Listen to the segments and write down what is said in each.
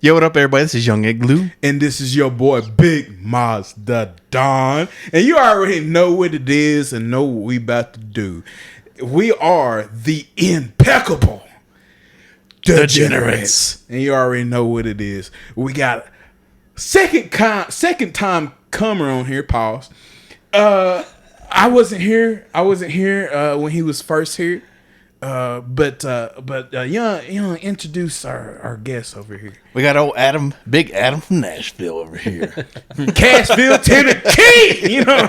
Yo, what up, everybody? This is Young Igloo. And this is your boy, Big Mazda Don. And you already know what it is and know what we about to do. We are the impeccable Degenerates. And you already know what it is. We got second time comer on here, pause. I wasn't here when he was first here. But Young, introduce our guest over here. We got old Adam, Big Adam from Nashville over here. Cashville, Tennessee. You know,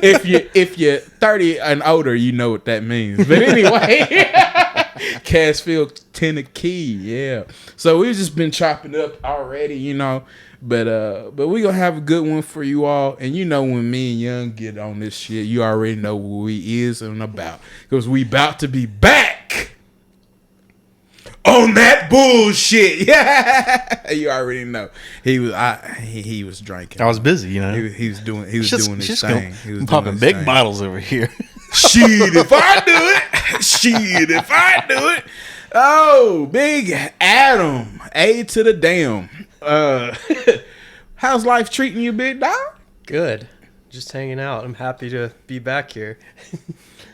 if you're 30 and older, you know what that means. But anyway, Cashville, Tennessee. Yeah. So we've just been chopping up already, you know. But we gonna have a good one for you all, and you know when me and Young get on this shit, you already know what we is and about, because we about to be back on that bullshit. Yeah, you already know he was drinking. I was busy, you know. He was doing his thing. He was popping big bottles over here. Shit, if I do it. Oh, Big Adam, A to the damn. How's life treating you, big dog? Good. Just hanging out. I'm happy to be back here.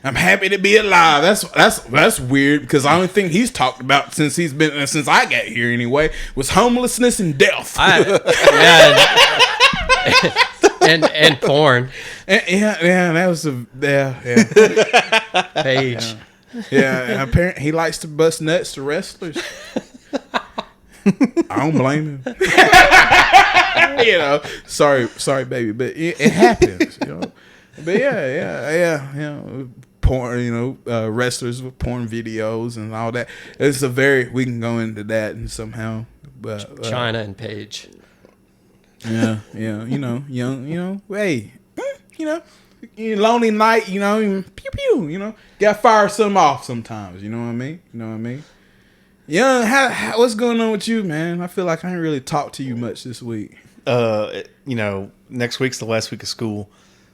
I'm happy to be alive. That's weird, because the only thing he's talked about since I got here anyway was homelessness and death. And porn. Yeah, that was Page. Yeah, apparently he likes to bust nuts to wrestlers. I don't blame him. You know, sorry, baby, but it happens. You know, but yeah. Porn, you know, wrestlers with porn videos and all that. We can go into that and somehow, but China and Page. Yeah, you know, Young, you know, hey, you know, lonely night, you know, pew pew, you know, gotta fire some off sometimes. You know what I mean? Young, what's going on with you, man? I feel like I ain't really talked to you much this week. You know, next week's the last week of school,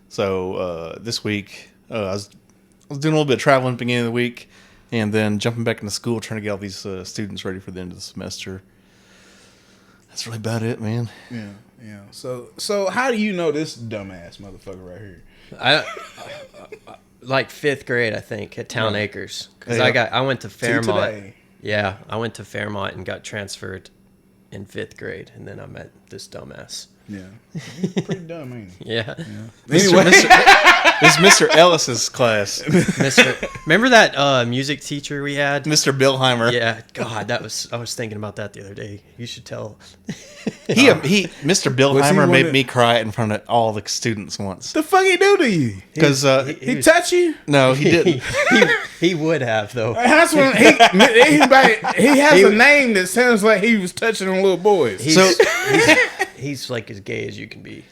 so this week I was doing a little bit of traveling at the beginning of the week, and then jumping back into school, trying to get all these students ready for the end of the semester. That's really about it, man. Yeah. So how do you know this dumbass motherfucker right here? I like 5th grade, I think, at Town Acres, because I went to Fairmont. Yeah, I went to Fairmont and got transferred in 5th grade, and then I met this dumbass. Yeah, pretty dumb, ain't he? Yeah. Anyway, This is Mr. Ellis's class. Remember that music teacher we had? Mr. Billheimer. Yeah, God, I was thinking about that the other day. You should tell. Mr. Billheimer made me cry in front of all the students once. The fuck he do to you? Because he touch you? No, he didn't. He would have, though. That's when he has a name that sounds like he was touching on little boys. He's like as gay as you can be.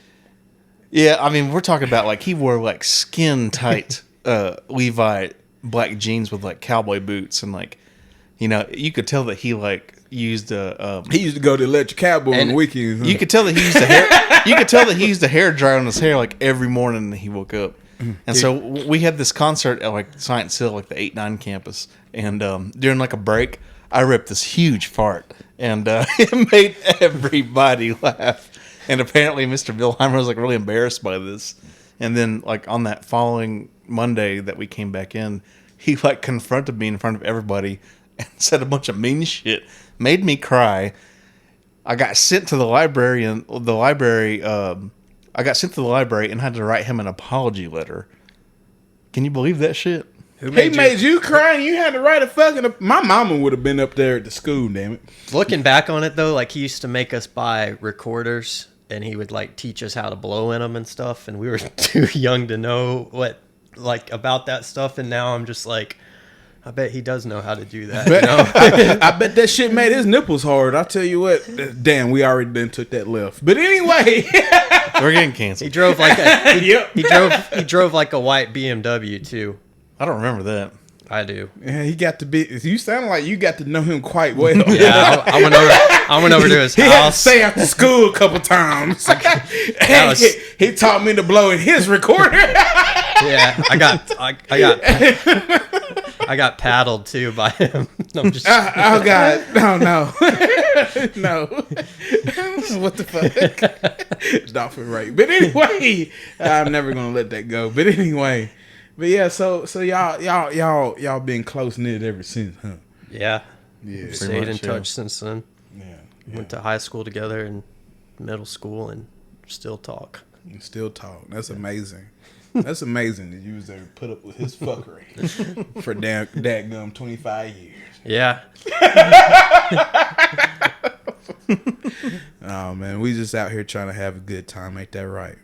Yeah, I mean, we're talking about like he wore like skin tight Levi black jeans with like cowboy boots, and like, you know, you could tell that he like used he used to go to Electric Cowboy on the weekends. You could tell that he used a hair. You could tell that he used a hair dryer on his hair like every morning that he woke up. And so we had this concert at like Science Hill, like the 8-9 campus, and during like a break, I ripped this huge fart, and it made everybody laugh. And apparently Mr. Billheimer was like really embarrassed by this. And then like on that following Monday that we came back in, he like confronted me in front of everybody and said a bunch of mean shit, made me cry. I got sent to the library, and I got sent to the library and had to write him an apology letter. Can you believe that shit? He made you cry, and you had to write a fucking... My mama would have been up there at the school, damn it. Looking back on it, though, like he used to make us buy recorders, and he would like teach us how to blow in them and stuff, and we were too young to know what like about that stuff, and now I'm just like, I bet he does know how to do that. You know? I bet that shit made his nipples hard. I'll tell you what. Damn, we already done took that left. But anyway, we're getting canceled. He drove like he drove like a white BMW too. I don't remember that. I do. Yeah, he got to be. You sound like you got to know him quite well. Yeah, I went over to his house. He had to stay after school a couple times. He taught me to blow in his recorder. Yeah, I got I got paddled too by him. I'm just Oh God, no. What the fuck? Dolphin rape. But anyway, I'm never gonna let that go. But anyway, yeah. So y'all been close knit ever since, huh? yeah. Yeah. Stayed in touch since then. Yeah. Went to high school together and middle school and still talk. And still talk. That's amazing. That's amazing that you was there to put up with his fuckery for dadgum 25 years. Yeah. Oh man, we just out here trying to have a good time. Ain't that right?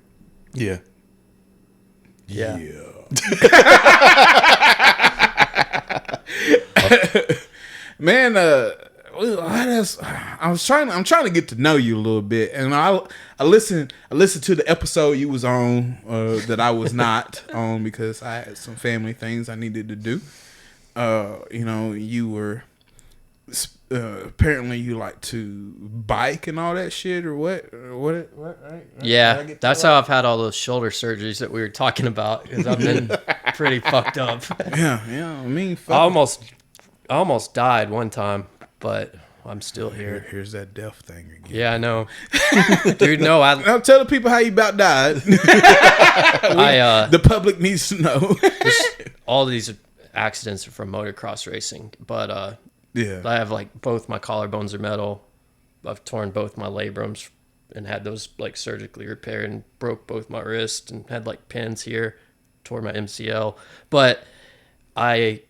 Yeah. Yeah. Man, I'm trying to get to know you a little bit, and I listened to the episode you was on that I was not on because I had some family things I needed to do. You were apparently you like to bike and all that shit, or what? Right? Yeah, that's how I've had all those shoulder surgeries that we were talking about because I've been pretty fucked up. Yeah. I mean, I almost died one time, but I'm still here. Here's that death thing again. Yeah, I know. Dude, no, Now tell the people how you about died. The public needs to know. all these accidents are from motocross racing, but Yeah. I have like both my collarbones are metal. I've torn both my labrums and had those like surgically repaired and broke both my wrists and had like pins here, tore my MCL. But I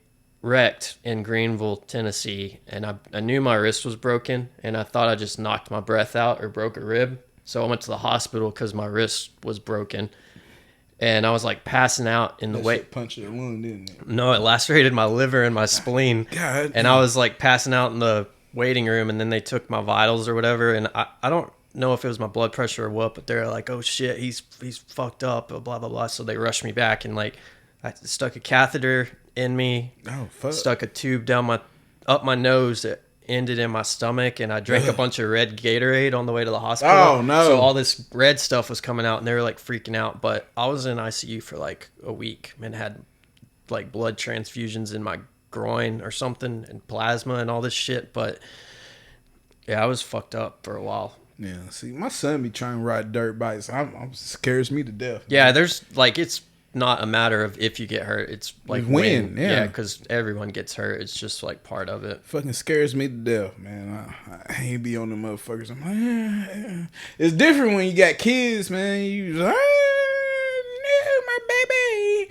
wrecked in Greenville, Tennessee, and I knew my wrist was broken, and I thought I just knocked my breath out or broke a rib. So I went to the hospital because my wrist was broken, and I was like passing out in the weight. Punched your lung, didn't it? No, it lacerated my liver and my spleen. God. And I was like passing out in the waiting room, and then they took my vitals or whatever, and I don't know if it was my blood pressure or what, but they're like, oh shit, he's fucked up, blah blah blah. So they rushed me back, and like I stuck a catheter in me. Oh fuck. Stuck a tube up my nose that ended in my stomach, and I drank a bunch of red Gatorade on the way to the hospital. Oh no. So all this red stuff was coming out, and they were like freaking out. But I was in ICU for like a week and had like blood transfusions in my groin or something and plasma and all this shit. But yeah, I was fucked up for a while. Yeah, see, my son be trying to ride dirt bikes. I'm scares me to death. Yeah, there's like, it's not a matter of if you get hurt, it's like when. Yeah, because everyone gets hurt. It's just like part of it. Fucking scares me to death, man. I ain't be on the motherfuckers. I'm like, yeah. It's different when you got kids, man. You just, no, my baby.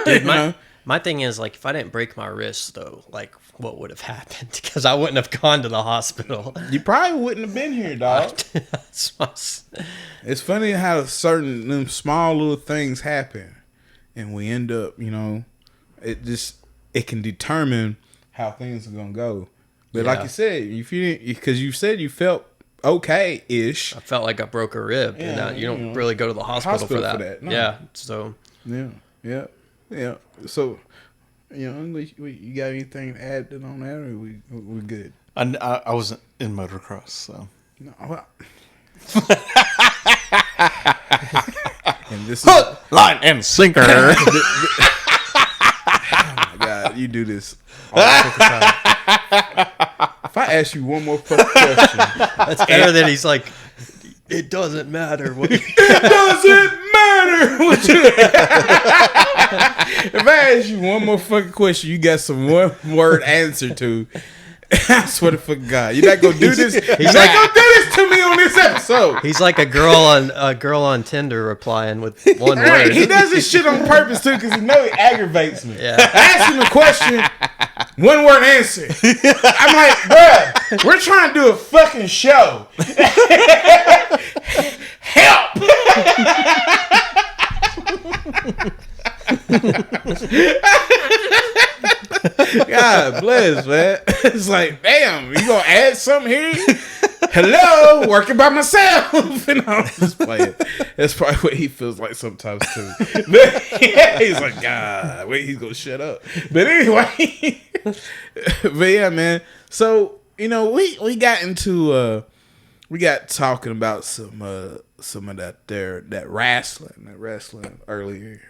Dude, my thing is, like, if I didn't break my wrist, though, like, what would have happened? Because I wouldn't have gone to the hospital. You probably wouldn't have been here, dog. It's funny how them small little things happen, and we end up, it can determine how things are gonna go. But like you said, if you didn't, because you said you felt okay-ish. I felt like I broke a rib, and you don't really go to the hospital for that. No. Yeah, so Yeah. So, you got anything to add on that, or we good? I wasn't in motocross, so. No. Well. And this is line and sinker. Oh my God, you do this all the fucking time. If I ask you one more fucking question, that's better than he's like, it doesn't matter what. It doesn't matter what you. If I ask you one more fucking question, you got some one word answer to. I swear to fucking God, you're not gonna do this. You're not gonna do this to me on this episode. He's like a girl on Tinder replying with one Right, word. he does this shit on purpose too, because he know it aggravates me. Yeah. I ask him a question, one word answer. I'm like, bruh, we're trying to do a fucking show. Help! God bless, man. It's like, damn, you gonna add something here? Hello, working by myself. And I'm just playing. That's probably what he feels like sometimes too. But yeah, he's like, God, wait, he's gonna shut up. But anyway, but yeah, man. So we got into we got talking about some of that wrestling earlier,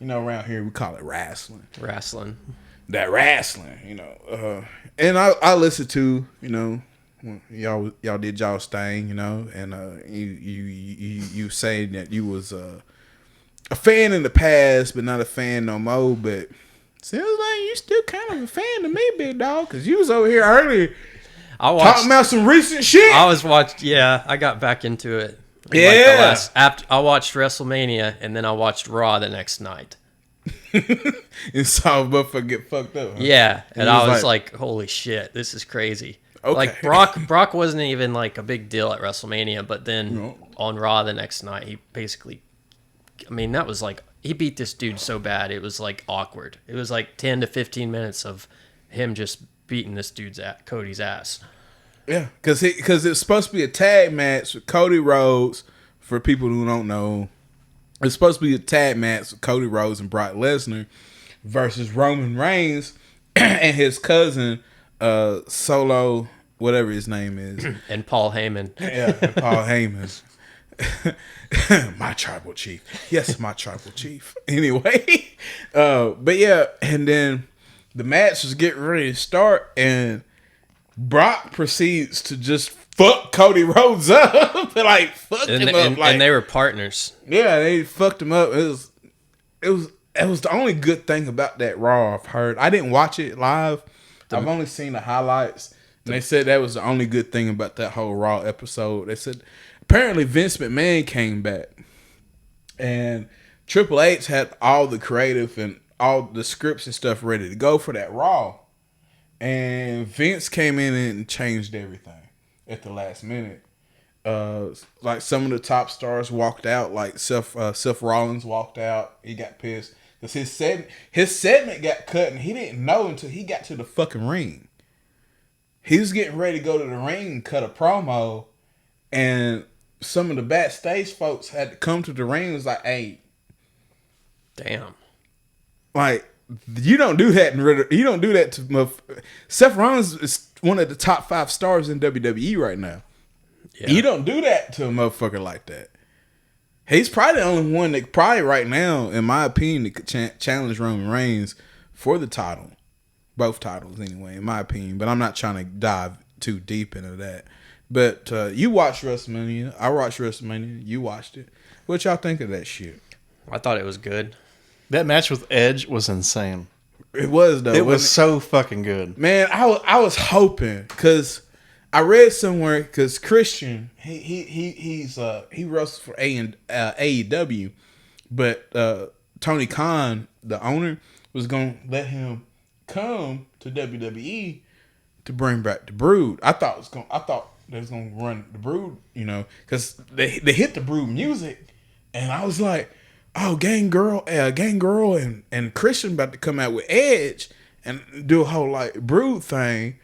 around here we call it wrestling. Wrestling. That wrestling, and I listened to, y'all did y'all's thing, and you saying that you was a fan in the past, but not a fan no more. But sounds like you still kind of a fan to me, big dog, because you was over here earlier talking about some recent shit. I got back into it. Yeah. After I watched WrestleMania, and then I watched Raw the next night. And saw a motherfucker get fucked up. Huh? Yeah, and I was like, holy shit, this is crazy. Okay. Like Brock wasn't even like a big deal at WrestleMania, but then on Raw the next night, he basically, that was like, he beat this dude so bad, it was like awkward. It was like 10 to 15 minutes of him just beating this Cody's ass. Yeah, because it's supposed to be a tag match with Cody Rhodes. For people who don't know, it's supposed to be a tag match with Cody Rhodes and Brock Lesnar versus Roman Reigns and his cousin Solo, whatever his name is, and Paul Heyman. Yeah, Paul Heyman. My tribal chief. Yes, my tribal chief. Anyway, but yeah, and then the match was getting ready to start, and Brock proceeds to just fuck Cody Rhodes up, and they were partners. Yeah, they fucked him up. It was the only good thing about that Raw I've heard. I didn't watch it live. I've only seen the highlights, and they said that was the only good thing about that whole Raw episode. They said apparently Vince McMahon came back, and Triple H had all the creative and all the scripts and stuff ready to go for that Raw. And Vince came in and changed everything at the last minute. Like some of the top stars walked out. Like Seth Rollins walked out. He got pissed because his segment got cut, and he didn't know until he got to the fucking ring. He was getting ready to go to the ring and cut a promo, and some of the backstage folks had to come to the ring. It was like, hey, damn, like. You don't do that. You don't do that to Seth Rollins is one of the top 5 stars in WWE right now. Yeah. You don't do that to a motherfucker like that. He's probably the only one that probably right now, in my opinion, that could challenge Roman Reigns for the title. Both titles anyway, in my opinion. But I'm not trying to dive too deep into that. But you watched WrestleMania. I watched WrestleMania. You watched it. What y'all think of that shit? I thought it was good. That match with Edge was insane. It was though. It was so fucking good, man. I was hoping, because I read somewhere, because Christian he wrestles for AEW, but Tony Khan, the owner, was gonna let him come to WWE to bring back the Brood. I thought they was gonna run the Brood, because they hit the Brood music, and I was like, oh, Gang Girl and Christian about to come out with Edge and do a whole like Brood thing,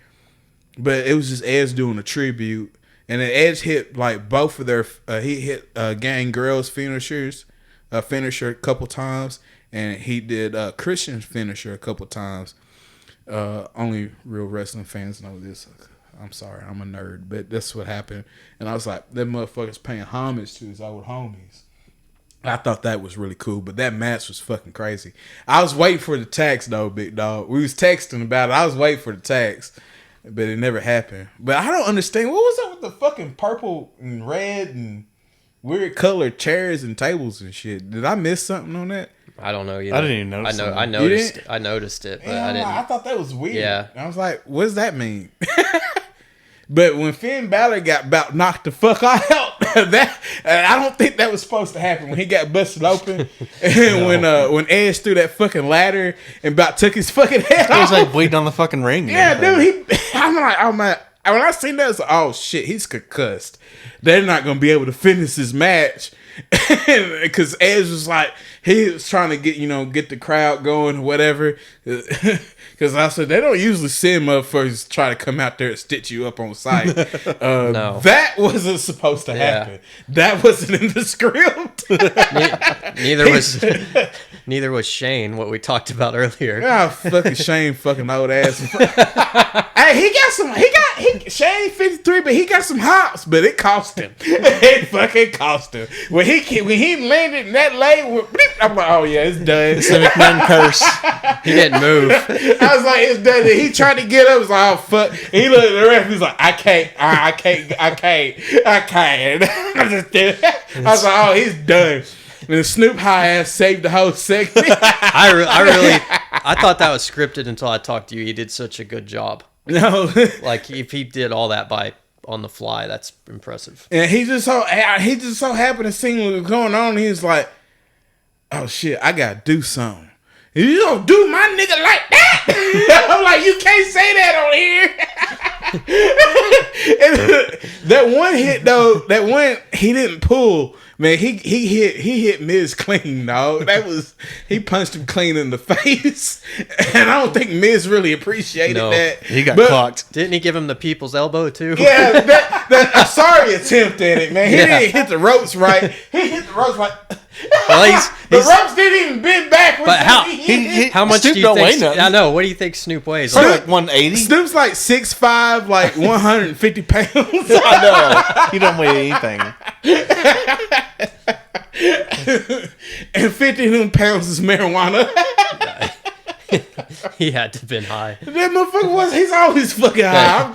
but it was just Edge doing a tribute, and then Edge hit like both of their he hit Gang Girl's finisher a couple times, and he did Christian's finisher a couple times. Only real wrestling fans know this. I'm sorry, I'm a nerd, but that's what happened, and I was like, that motherfucker's paying homage to his old homies. I thought that was really cool, but that match was fucking crazy. I was waiting for the tags though, big dog. We was texting about it. I was waiting for the tags, but it never happened. But I don't understand, what was up with the fucking purple and red and weird colored chairs and tables and shit? Did I miss something on that? I don't know either. I didn't even notice. I noticed it, but I didn't. I thought that was weird. Yeah, I was like, what does that mean? But when Finn Balor got about knocked the fuck out, I don't think that was supposed to happen when he got busted open, and when Edge threw that fucking ladder and about took his fucking head off. He was like bleeding on the fucking ring. Yeah, dude. I'm like, when I seen that, I was like, oh shit, he's concussed. They're not gonna be able to finish his match, because Edge was like, he was trying to get the crowd going or whatever. Because I said, they don't usually send motherfuckers try to come out there and stitch you up on site. No. That wasn't supposed to happen. That wasn't in the script. Neither was. Neither was Shane, what we talked about earlier. Ah, fucking Shane, fucking old ass. Hey, Shane 53, but he got some hops, but it cost him. It fucking cost him. When he landed in that lane, I'm like, oh yeah, it's done. It's the McMahon curse. He didn't move. I was like, it's done. He tried to get up. I was like, oh fuck. He looked at the ref. He's like, I can't. I was like, oh, he's done. And Snoop high ass saved the whole segment. I thought that was scripted until I talked to you. He did such a good job. No, Like if he did all that on the fly, that's impressive. and he just so happened to see what was going on. He was like, oh shit, I gotta do something. You don't do my nigga like that. I'm like, you can't say that on here. And that one hit though, he didn't pull. Man, he hit Miz clean, dog. He punched him clean in the face. And I don't think Miz really appreciated that. He got clocked. Didn't he give him the people's elbow too? Yeah, that a sorry attempt at it, man. He didn't hit the ropes right. He hit the ropes like Well, the ropes didn't even bend backwards. But how much Snoop do you don't think? weigh nothing. I know. What do you think Snoop weighs? Probably like 180. Snoop's like 6'5", like 150 pounds. I know. He don't weigh anything. And 50 of them pounds is marijuana. He had to have been high. That motherfucker he's always fucking high.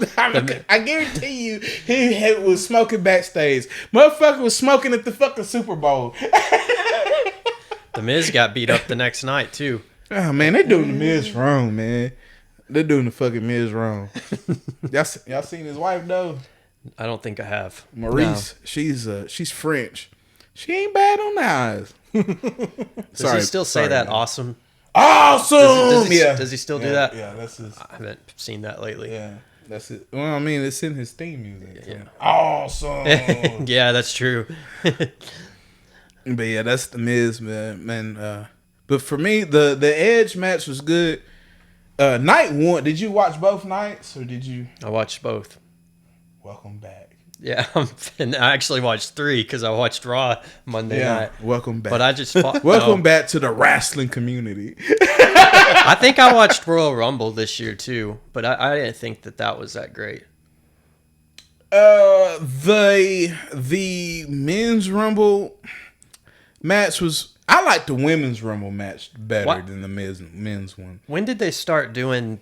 I guarantee you, he was smoking backstage. Motherfucker was smoking at the fucking Super Bowl. The Miz got beat up the next night too. Oh man, they doing the Miz wrong, man. They're doing the fucking Miz wrong. Y'all seen his wife though? I don't think I have. Maurice, she's French. She ain't bad on the eyes. Does he still say that? Man. Awesome. Awesome. Does he still do that? Yeah, that's his. I haven't seen that lately. Yeah, that's it. Well, I mean, it's in his theme music. So. Yeah. Awesome. Yeah, that's true. But yeah, that's the Miz, man. But for me, the Edge match was good. Night one, did you watch both nights or did you? I watched both. Welcome back. Yeah, and I actually watched 3 because I watched Raw Monday night. Welcome back. But I just welcome back to the wrestling community. I think I watched Royal Rumble this year too, but I didn't think that was that great. The men's Rumble match was. I like the women's Rumble match better than the men's one. When did they start doing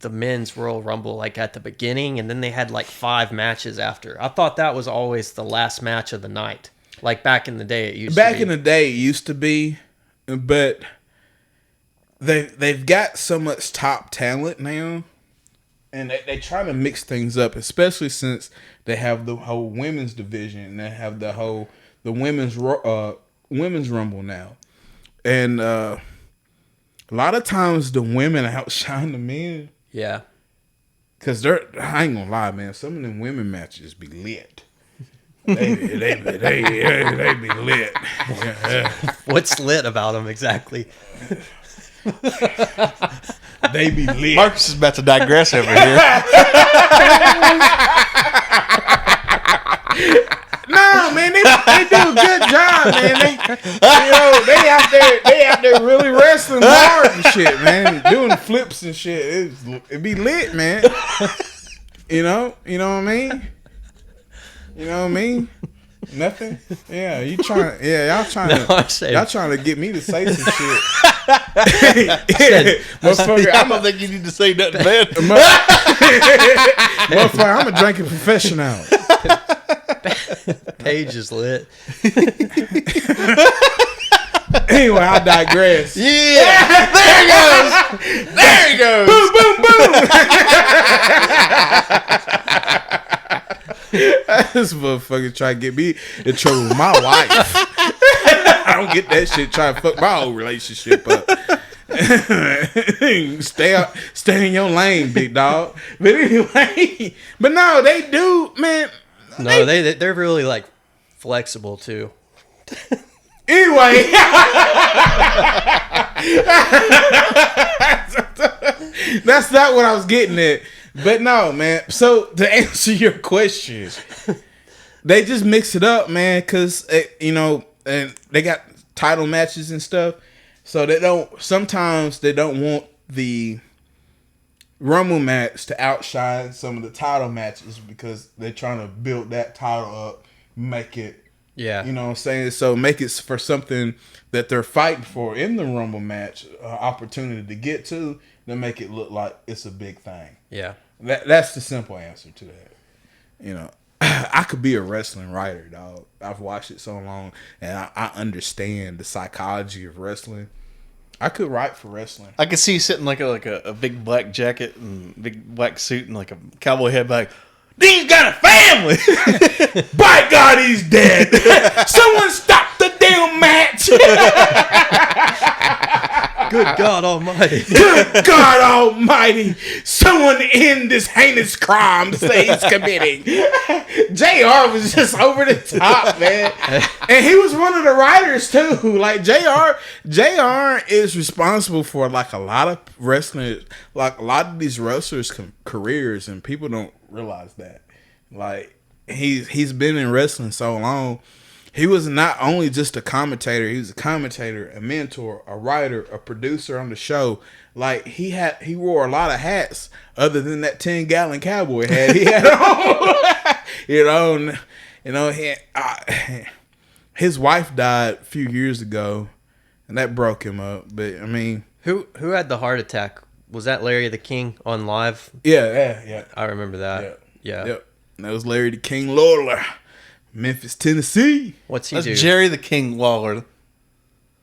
the men's Royal Rumble, like at the beginning, and then they had like 5 matches after? I thought that was always the last match of the night. Like back in the day, it used to be. Back in the day, it used to be, but they've got so much top talent now, and they try to mix things up, especially since they have the whole women's division and they have the women's Rumble now, and a lot of times the women outshine the men. Yeah. Cause I ain't gonna lie, man. Some of them women matches be lit. They be lit. What's lit about them exactly? They be lit. Marcus is about to digress over here. No, man, they do a good job, man. They out there really wrestling hard and shit, man. Doing flips and shit. It be lit, man. You know what I mean? You know what I mean? Nothing. Yeah, y'all trying to get me to say some shit. I don't think you need to say nothing bad. Motherfucker, I'm a drinking professional. Page is lit. Anyway, I digress. Yeah, there he goes. Boom, boom, boom. This motherfucker try to get me in trouble with my wife. I don't get that shit. Trying to fuck my whole relationship up. Stay in your lane, big dog. But anyway, but no, they do, man. No, they're really like flexible too. Anyway, that's not what I was getting at. But no, man. So to answer your question, they just mix it up, man. Cause and they got title matches and stuff. So sometimes they don't want the Rumble match to outshine some of the title matches because they're trying to build that title up, make it, Yeah. you know what I'm saying? So make it for something that they're fighting for in the Rumble match, opportunity to get to make it look like it's a big thing. Yeah. That's the simple answer to that. You know, I could be a wrestling writer, dog. I've watched it so long, and I understand the psychology of wrestling. I could write for wrestling. I could see you sitting like a big black jacket and big black suit and like a cowboy head back. Dean's got a family. By God, he's dead. Someone stop the damn match. Good God Almighty. Good God Almighty. Someone end this heinous crime that he's committing. JR was just over the top, man. And he was one of the writers, too. Like, JR is responsible for, like, a lot of wrestling, like, a lot of these wrestlers' careers, and people don't realize that. Like, he's been in wrestling so long. He was not only just a commentator, he was a commentator, a mentor, a writer, a producer on the show. Like, he wore a lot of hats other than that 10-gallon cowboy hat he had on. His wife died a few years ago, and that broke him up. But I mean, Who had the heart attack? Was that Larry the King on live? yeah. I remember that. Yeah. Yep. And that was Larry the King Lawler, Memphis, Tennessee. What's he That's do? Jerry the King Lawler.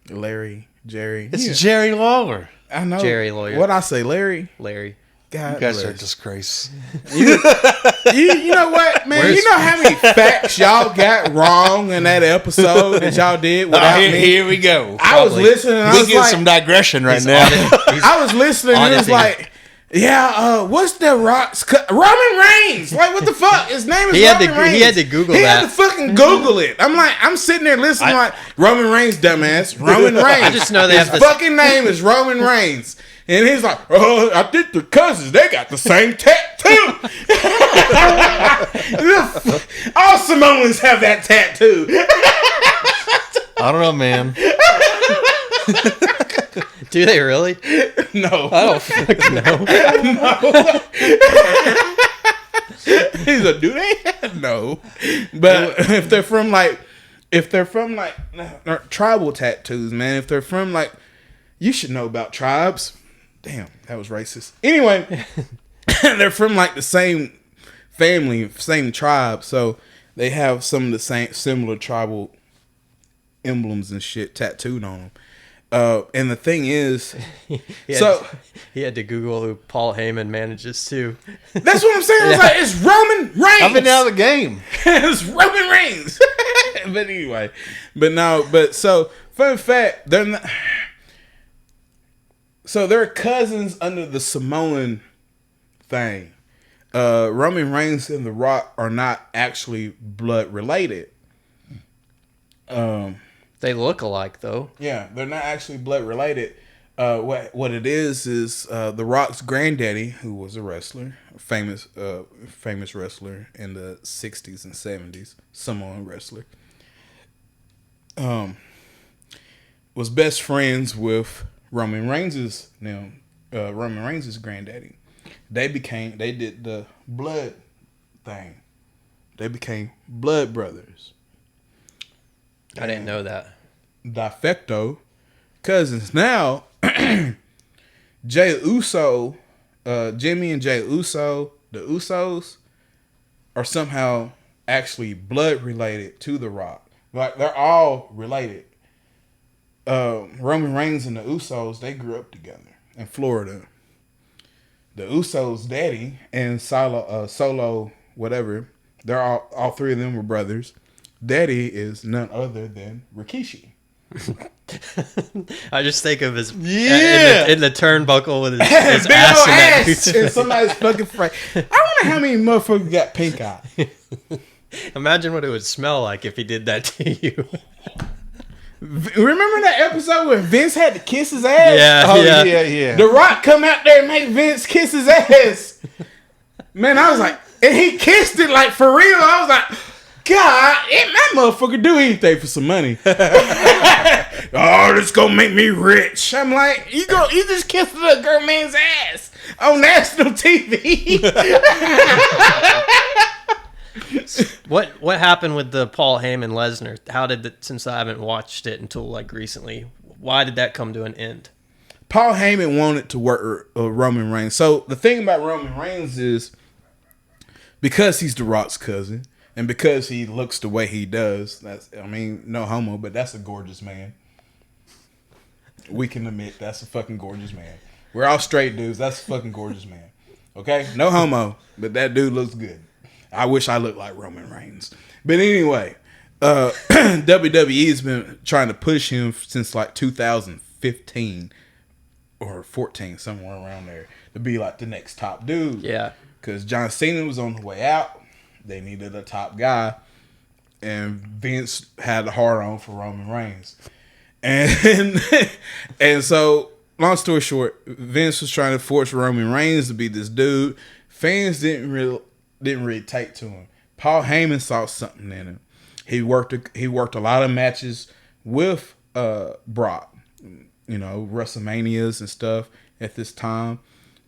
Jerry. It's Jerry Lawler. I know. Jerry Lawyer. What'd I say, Larry? Larry. God You guys are a bless. disgrace. You know what, man? You know how many facts y'all got wrong in that episode that y'all did without me? Here we go. I was listening and I We was get like, some digression right now. I was listening and it was auditing. like, what's the Rock's Roman Reigns? Like, what the fuck? His name is Roman Reigns. He had to Google He that. had to fucking Google it. I'm sitting there listening like, Roman Reigns, dumbass. Roman Reigns. I just know they His have to- fucking name is Roman Reigns. And he's like, oh, I think they're cousins. They got the same tattoo. All Samoans have that tattoo. I don't know, man. Do they really? No. I don't fucking know. He's a do they? No. But if they're from like tribal tattoos, man, if they're from like, you should know about tribes. Damn, that was racist. Anyway, they're from like the same family, same tribe, so they have some of the same similar tribal emblems and shit tattooed on them. And the thing is, He had to Google who Paul Heyman manages too. that's what I'm saying. I was like, it's Roman Reigns. I've been out of the game. It's Roman Reigns. But anyway, so fun fact, they're not. So they're cousins under the Samoan thing. Roman Reigns and The Rock are not actually blood related. They look alike though. Yeah, they're not actually blood related. What it is The Rock's granddaddy, who was a wrestler, a famous wrestler in the 60s and 70s, Samoan wrestler, was best friends with Roman Reigns' granddaddy. They did the blood thing. They became blood brothers. I didn't know that. De facto cousins. Now, Jay Uso, Jimmy and Jay Uso, the Usos, are somehow actually blood related to The Rock. Like, they're all related. Roman Reigns and the Usos, they grew up together in Florida. The Usos' daddy and Solo, whatever, they're all three of them were brothers. Daddy is none other than Rikishi. I just think of his Yeah. in the turnbuckle with his Big ass old in that ass dude's in somebody's fucking face. I wonder how many motherfuckers got pink eye. Imagine what it would smell like if he did that to you. Remember that episode where Vince had to kiss his ass? Yeah, Oh, yeah. yeah. The Rock come out there and make Vince kiss his ass. Man, I was like, and he kissed it like for real. I was like, God, ain't that motherfucker do anything for some money? Oh, this gonna make me rich. I'm like, you just kissed a girl man's ass on national TV. What happened with the Paul Heyman Lesnar? How did that? Since I haven't watched it until like recently, why did that come to an end? Paul Heyman wanted to work Roman Reigns. So the thing about Roman Reigns is because he's The Rock's cousin and because he looks the way he does. No homo, but that's a gorgeous man. We can admit that's a fucking gorgeous man. We're all straight dudes. That's a fucking gorgeous man. Okay? No homo, but that dude looks good. I wish I looked like Roman Reigns. But anyway, WWE's been trying to push him since like 2015 or 14, somewhere around there, to be like the next top dude. Yeah. Because John Cena was on the way out. They needed a top guy. And Vince had a hard on for Roman Reigns. And so, long story short, Vince was trying to force Roman Reigns to be this dude. Fans didn't really take to him. Paul Heyman saw something in him. He worked a lot of matches with Brock, WrestleManias and stuff at this time.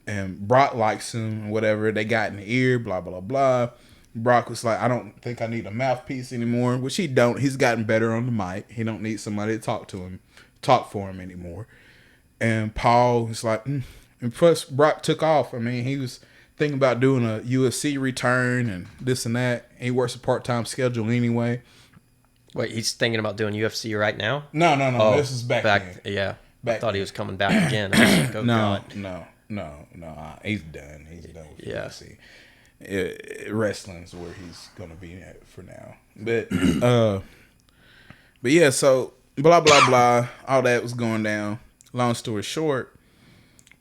And Brock likes him, whatever. They got in the ear, blah, blah, blah. Brock was like, I don't think I need a mouthpiece anymore, which he don't. He's gotten better on the mic. He don't need somebody to talk for him anymore. And Paul was like, And plus Brock took off. I mean, he was thinking about doing a UFC return and this and that. He works a part-time schedule anyway. Wait, he's thinking about doing UFC right now? No. Oh, this is back then. Yeah. Back I thought then. he was coming back again. I was like, oh, God. No. He's done. He's done with Yeah. UFC. Wrestling's where he's gonna be at for now. But yeah, so blah blah blah, all that was going down. Long story short,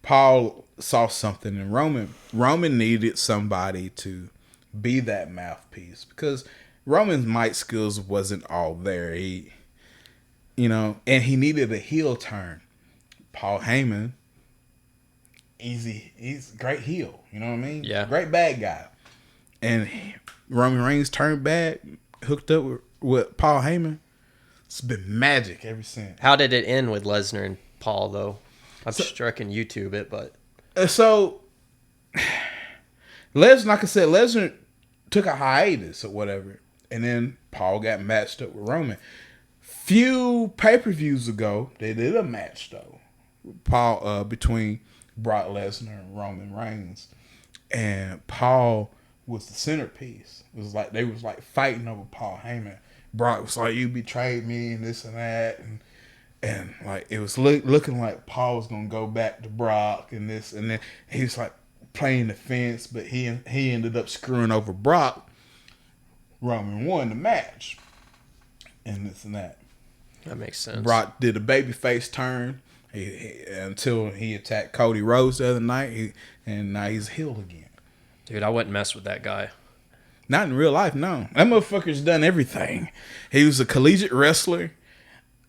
Paul saw something in Roman. Roman needed somebody to be that mouthpiece because Roman's mic skills wasn't all there. He, and he needed a heel turn. Paul Heyman, he's a great heel. You know what I mean? Yeah. Great bad guy. And Roman Reigns turned bad, hooked up with Paul Heyman. It's been magic ever since. How did it end with Lesnar and Paul, though? I'm struck in YouTube it, but... So, Lesnar, like I said, Lesnar took a hiatus or whatever. And then Paul got matched up with Roman. Few pay-per-views ago, they did a match, though. Paul, between Brock Lesnar and Roman Reigns. And Paul was the centerpiece. It was like they was like fighting over Paul Heyman. Brock was like, "You betrayed me," and this and that, and like it was looking like Paul was gonna go back to Brock and this, and then he was like playing the fence, but he ended up screwing over Brock. Roman won the match, and this and that. That makes sense. Brock did a babyface turn until he attacked Cody Rhodes the other night, and now he's heel again. Dude, I wouldn't mess with that guy. Not in real life, no. That motherfucker's done everything. He was a collegiate wrestler,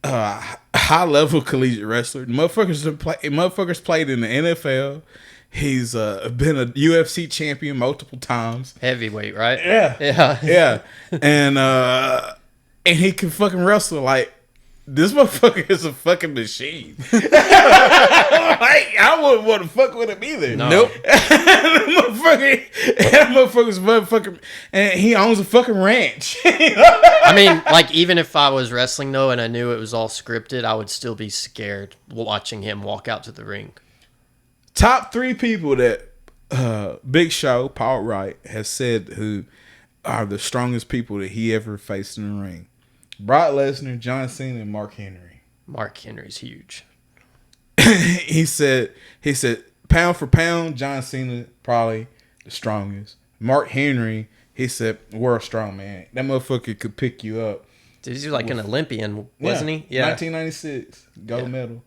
high-level collegiate wrestler. Motherfuckers played in the NFL. He's been a UFC champion multiple times. Heavyweight, right? Yeah. Yeah. And he can fucking wrestle like... This motherfucker is a fucking machine. Like, I wouldn't want to fuck with him either. No. Nope. That motherfucker's motherfucking, and he owns a fucking ranch. I mean, like, even if I was wrestling, though, and I knew it was all scripted, I would still be scared watching him walk out to the ring. Top 3 people that Big Show, Paul Wright, has said who are the strongest people that he ever faced in the ring. Brock Lesnar, John Cena, and Mark Henry. Mark Henry's huge. he said, pound for pound, John Cena probably the strongest. Mark Henry, he said, world strong man. That motherfucker could pick you up. Dude, he's like an Olympian, wasn't he? Yeah. 1996 gold medal.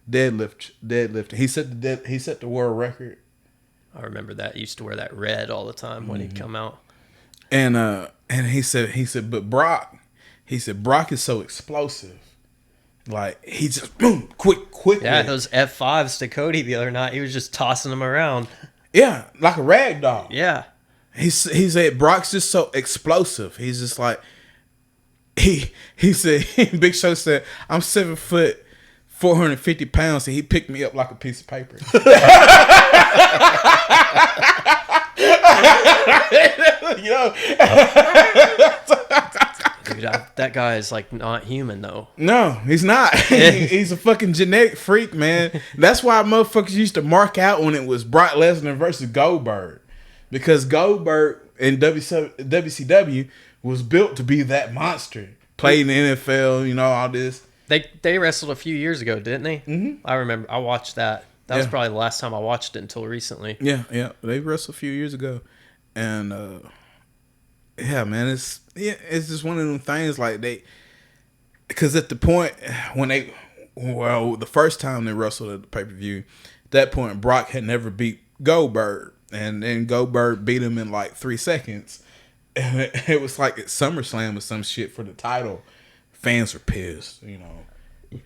Deadlifting. He set the world record. I remember that. He used to wear that red all the time when he'd come out. And he said, but Brock is so explosive. Like, he just boom, quick. Yeah, those F5s to Cody the other night, he was just tossing them around. Yeah, like a rag doll. Yeah. he said Brock's just so explosive. He's just like he said Big Show said I'm 7 foot 450 pounds and he picked me up like a piece of paper. You know. Dude, that guy is like not human though. No, he's not. He's a fucking genetic freak, man. That's why motherfuckers used to mark out when it was Brock Lesnar versus Goldberg, because Goldberg in WCW was built to be that monster. Played in the NFL, you know, all this. They wrestled a few years ago, didn't they? Mm-hmm. I remember. I watched that. That was probably the last time I watched it until recently. Yeah. They wrestled a few years ago, and yeah, man, it's just one of them things like because at the point when the first time they wrestled at the pay-per-view, at that point Brock had never beat Goldberg, and then Goldberg beat him in like 3 seconds, and it was like at SummerSlam or some shit for the title. Fans were pissed, you know.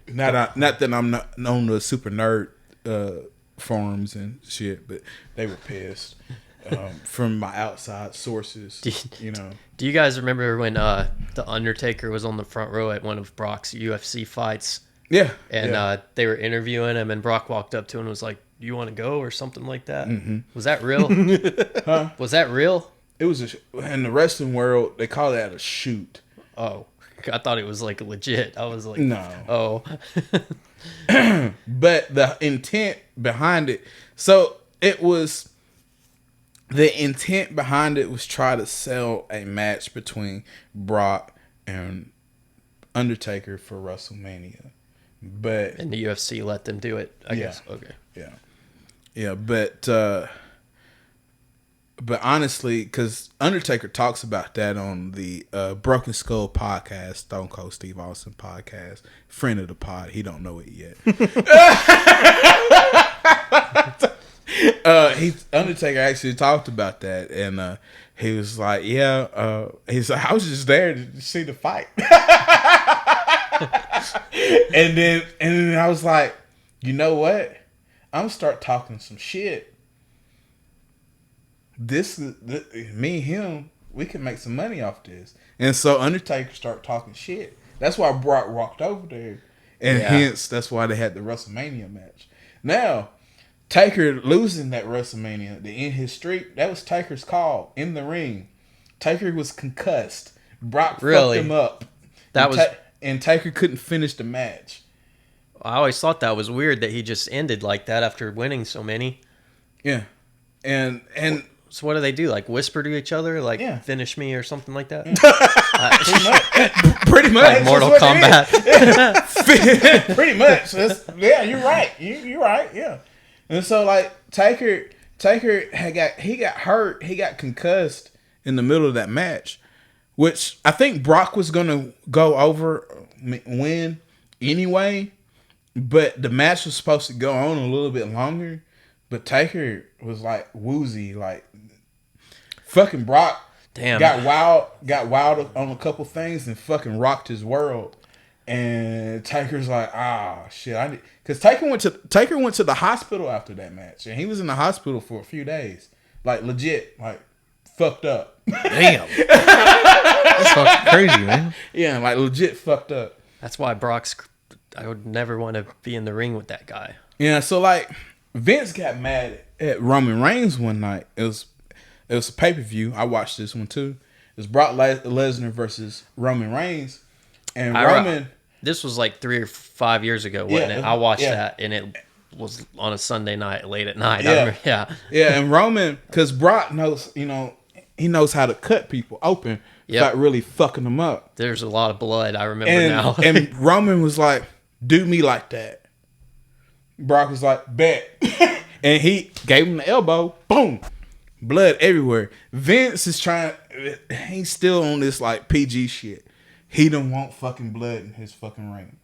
Not that I'm not on the super nerd forums and shit, but they were pissed. From my outside sources, you know. Do you guys remember when The Undertaker was on the front row at one of Brock's UFC fights? Yeah. And they were interviewing him, and Brock walked up to him and was like, "Do you want to go?" or something like that. Mm-hmm. Was that real? Huh? Was that real? It was in the wrestling world. They call that a shoot. Oh, I thought it was like legit. I was like, no. Oh. But the intent behind it. So it was. The intent behind it was try to sell a match between Brock and Undertaker for WrestleMania, but and the UFC let them do it. I guess. Okay. Yeah. But honestly, because Undertaker talks about that on the Broken Skull podcast, Stone Cold Steve Austin podcast, friend of the pod. He don't know it yet. Undertaker actually talked about that, and he was like, "Yeah." He's like, "I was just there to see the fight," and then I was like, "You know what? I'm gonna start talking some shit. This me and him, we can make some money off this." And so Undertaker started talking shit. That's why Brock walked over there, and hence that's why they had the WrestleMania match. Now, Taker losing that WrestleMania to end his streak, that was Taker's call in the ring. Taker was concussed. Brock fucked him up. And Taker couldn't finish the match. I always thought that was weird that he just ended like that after winning so many. Yeah. And so what do they do? Like whisper to each other? Like finish me or something like that? Pretty much. Like Mortal Kombat. Pretty much. You're right. You're right. Yeah. And so like Taker got hurt. He got concussed in the middle of that match, which I think Brock was gonna go over win anyway, but the match was supposed to go on a little bit longer. But Taker was like woozy, like fucking Brock. Damn. Got wild on a couple things and fucking rocked his world. And Taker's like, shit, because Taker went to the hospital after that match, and he was in the hospital for a few days, like legit, like fucked up. Damn, that's fucking crazy, man. Yeah, like legit fucked up. That's why I would never want to be in the ring with that guy. Yeah, so like Vince got mad at Roman Reigns one night. It was a pay-per-view. I watched this one too. It was Brock Lesnar versus Roman Reigns, and Roman. This was like 3 or 5 years ago, wasn't it? I watched that, and it was on a Sunday night, late at night. Yeah, and Roman, because Brock knows, he knows how to cut people open without really fucking them up. There's a lot of blood, I remember now. And Roman was like, "Do me like that." Brock was like, "Bet," and he gave him the elbow. Boom, blood everywhere. Vince is he's still on this like PG shit. He don't want fucking blood in his fucking ring.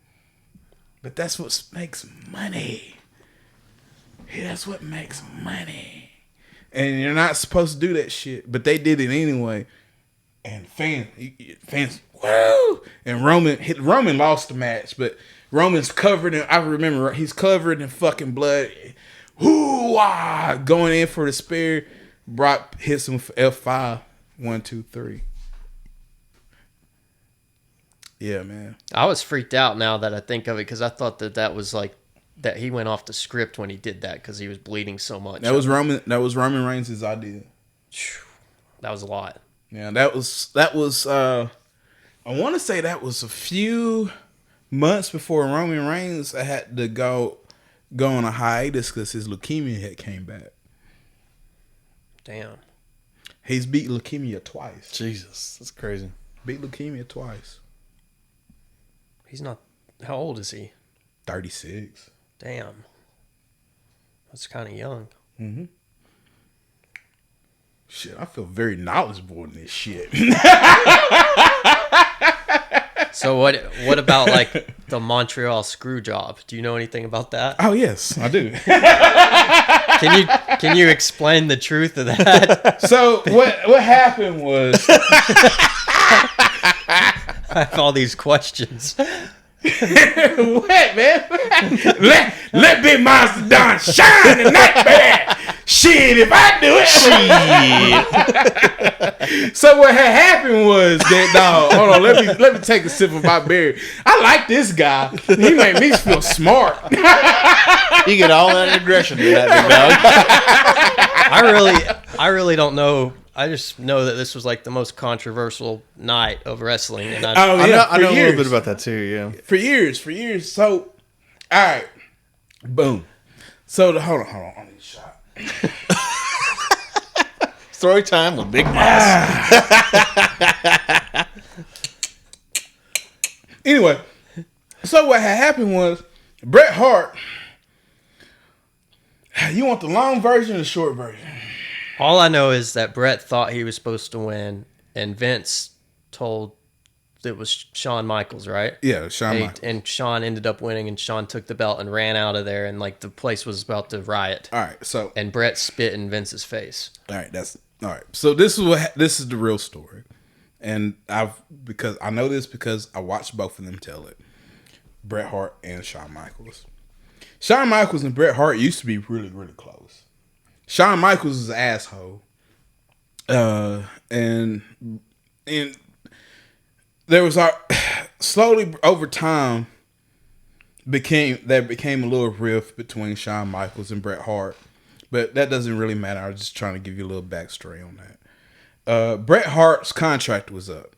But that's what makes money. That's what makes money. And you're not supposed to do that shit. But they did it anyway. And fans, woo! And Roman lost the match. But Roman's covered in, I remember, he's covered in fucking blood. Hoo-wah! Going in for the spear. Brock hits him for F5. 1, 2, 3. Yeah, man. I was freaked out now that I think of it because I thought that was like that he went off the script when he did that because he was bleeding so much. That was Roman Reigns' idea. That was a lot. Yeah, that was. I want to say that was a few months before Roman Reigns had to go on a hiatus because his leukemia had came back. Damn. He's beat leukemia twice. Jesus, that's crazy. Beat leukemia twice. He's not. How old is he? 36. Damn. That's kind of young. Mm-hmm. Shit, I feel very knowledgeable in this shit. So what about like the Montreal screw job? Do you know anything about that? Oh yes, I do. Can you explain the truth of that? So what happened was I have all these questions. what, man? let Big Monster Don shine tonight, man. Shit, if I do it. So what had happened was that dog. Hold on, let me take a sip of my beer. I like this guy. He made me feel smart. You get all that aggression in that big dog. I really don't know. I just know that this was like the most controversial night of wrestling, and I know a little bit about that too. Yeah, for years. So, all right, boom. So hold on. I need a shot. Story time with Big Moss. Anyway, so what had happened was Bret Hart. You want the long version or the short version? All I know is that Brett thought he was supposed to win, and Vince told it was Shawn Michaels, right? Yeah, Shawn Michaels. And Shawn ended up winning, and Shawn took the belt and ran out of there, and like the place was about to riot. All right, so and Brett spit in Vince's face. All right, that's all right. So this is the real story, and because I know this because I watched both of them tell it. Bret Hart and Shawn Michaels. Shawn Michaels and Bret Hart used to be really, really close. Shawn Michaels is an asshole. And there was slowly over time became a little rift between Shawn Michaels and Bret Hart. But that doesn't really matter. I was just trying to give you a little backstory on that. Bret Hart's contract was up.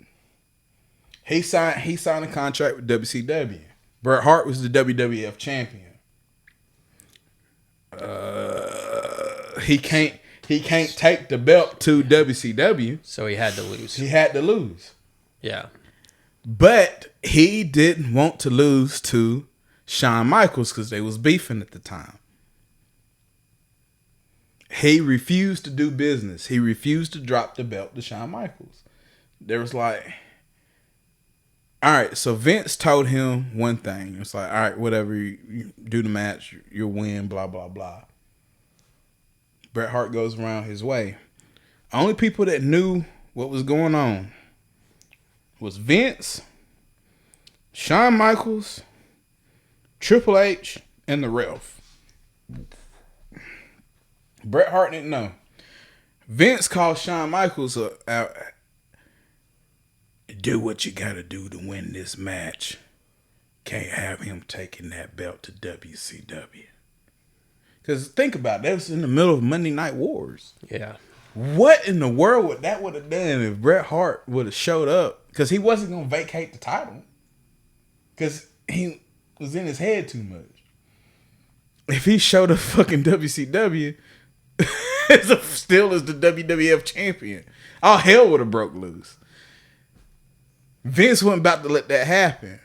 He signed a contract with WCW. Bret Hart was the WWF champion. He can't take the belt to WCW, so he had to lose. Yeah, but he didn't want to lose to Shawn Michaels because they was beefing at the time. He refused to do business. He refused to drop the belt to Shawn Michaels. There was like, all right, so Vince told him one thing. It's like, all right, whatever, you do the match, you'll win, blah, blah, blah. Bret Hart goes around his way. Only people that knew what was going on was Vince, Shawn Michaels, Triple H, and the ref. Bret Hart didn't know. Vince called Shawn Michaels out. Do what you gotta do to win this match. Can't have him taking that belt to WCW. Because think about it, that was in the middle of Monday Night Wars. Yeah. What in the world would have done if Bret Hart would have showed up? Because he wasn't going to vacate the title. Because he was in his head too much. If he showed up fucking WCW, still is the WWF champion. All hell would have broke loose. Vince wasn't about to let that happen.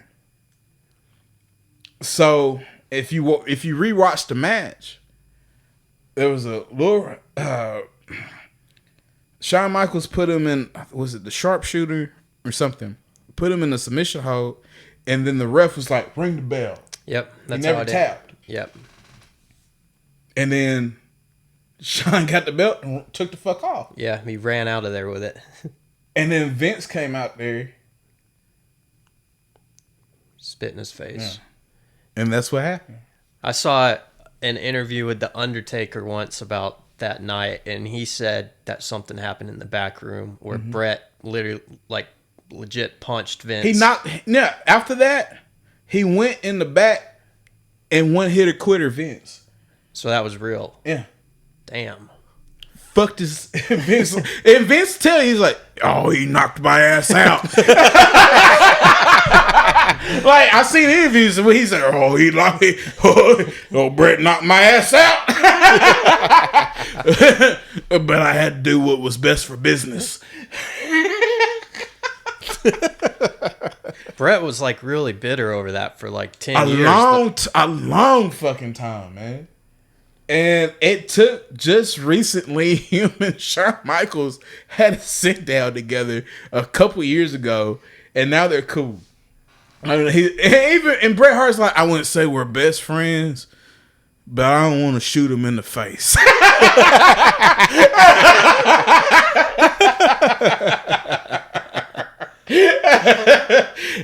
So if you rewatch the match, there was a little Shawn Michaels put him in, was it the sharpshooter or something? Put him in the submission hold, and then the ref was like, ring the bell. Yep. That's he never tapped. Yep. And then Shawn got the belt and took the fuck off. Yeah, he ran out of there with it. And then Vince came out there. Spit in his face. Yeah. And that's what happened. I saw an interview with The Undertaker once about that night, and he said that something happened in the back room where Brett literally, like, legit punched Vince. He knocked. Yeah. After that, he went in the back and one hitter quitter Vince. So that was real. Yeah. Damn. Fucked his Vince. And Vince tell you, he's like, oh, he knocked my ass out. Like, I seen interviews where he said, oh, he knocked me. Oh, Brett knocked my ass out. But I had to do what was best for business. Brett was like really bitter over that for like 10 years. A long fucking time, man. And it took just recently, him and Shawn Michaels had a sit down together a couple years ago, and now they're cool. I mean, and Bret Hart's like, I wouldn't say we're best friends, but I don't want to shoot him in the face.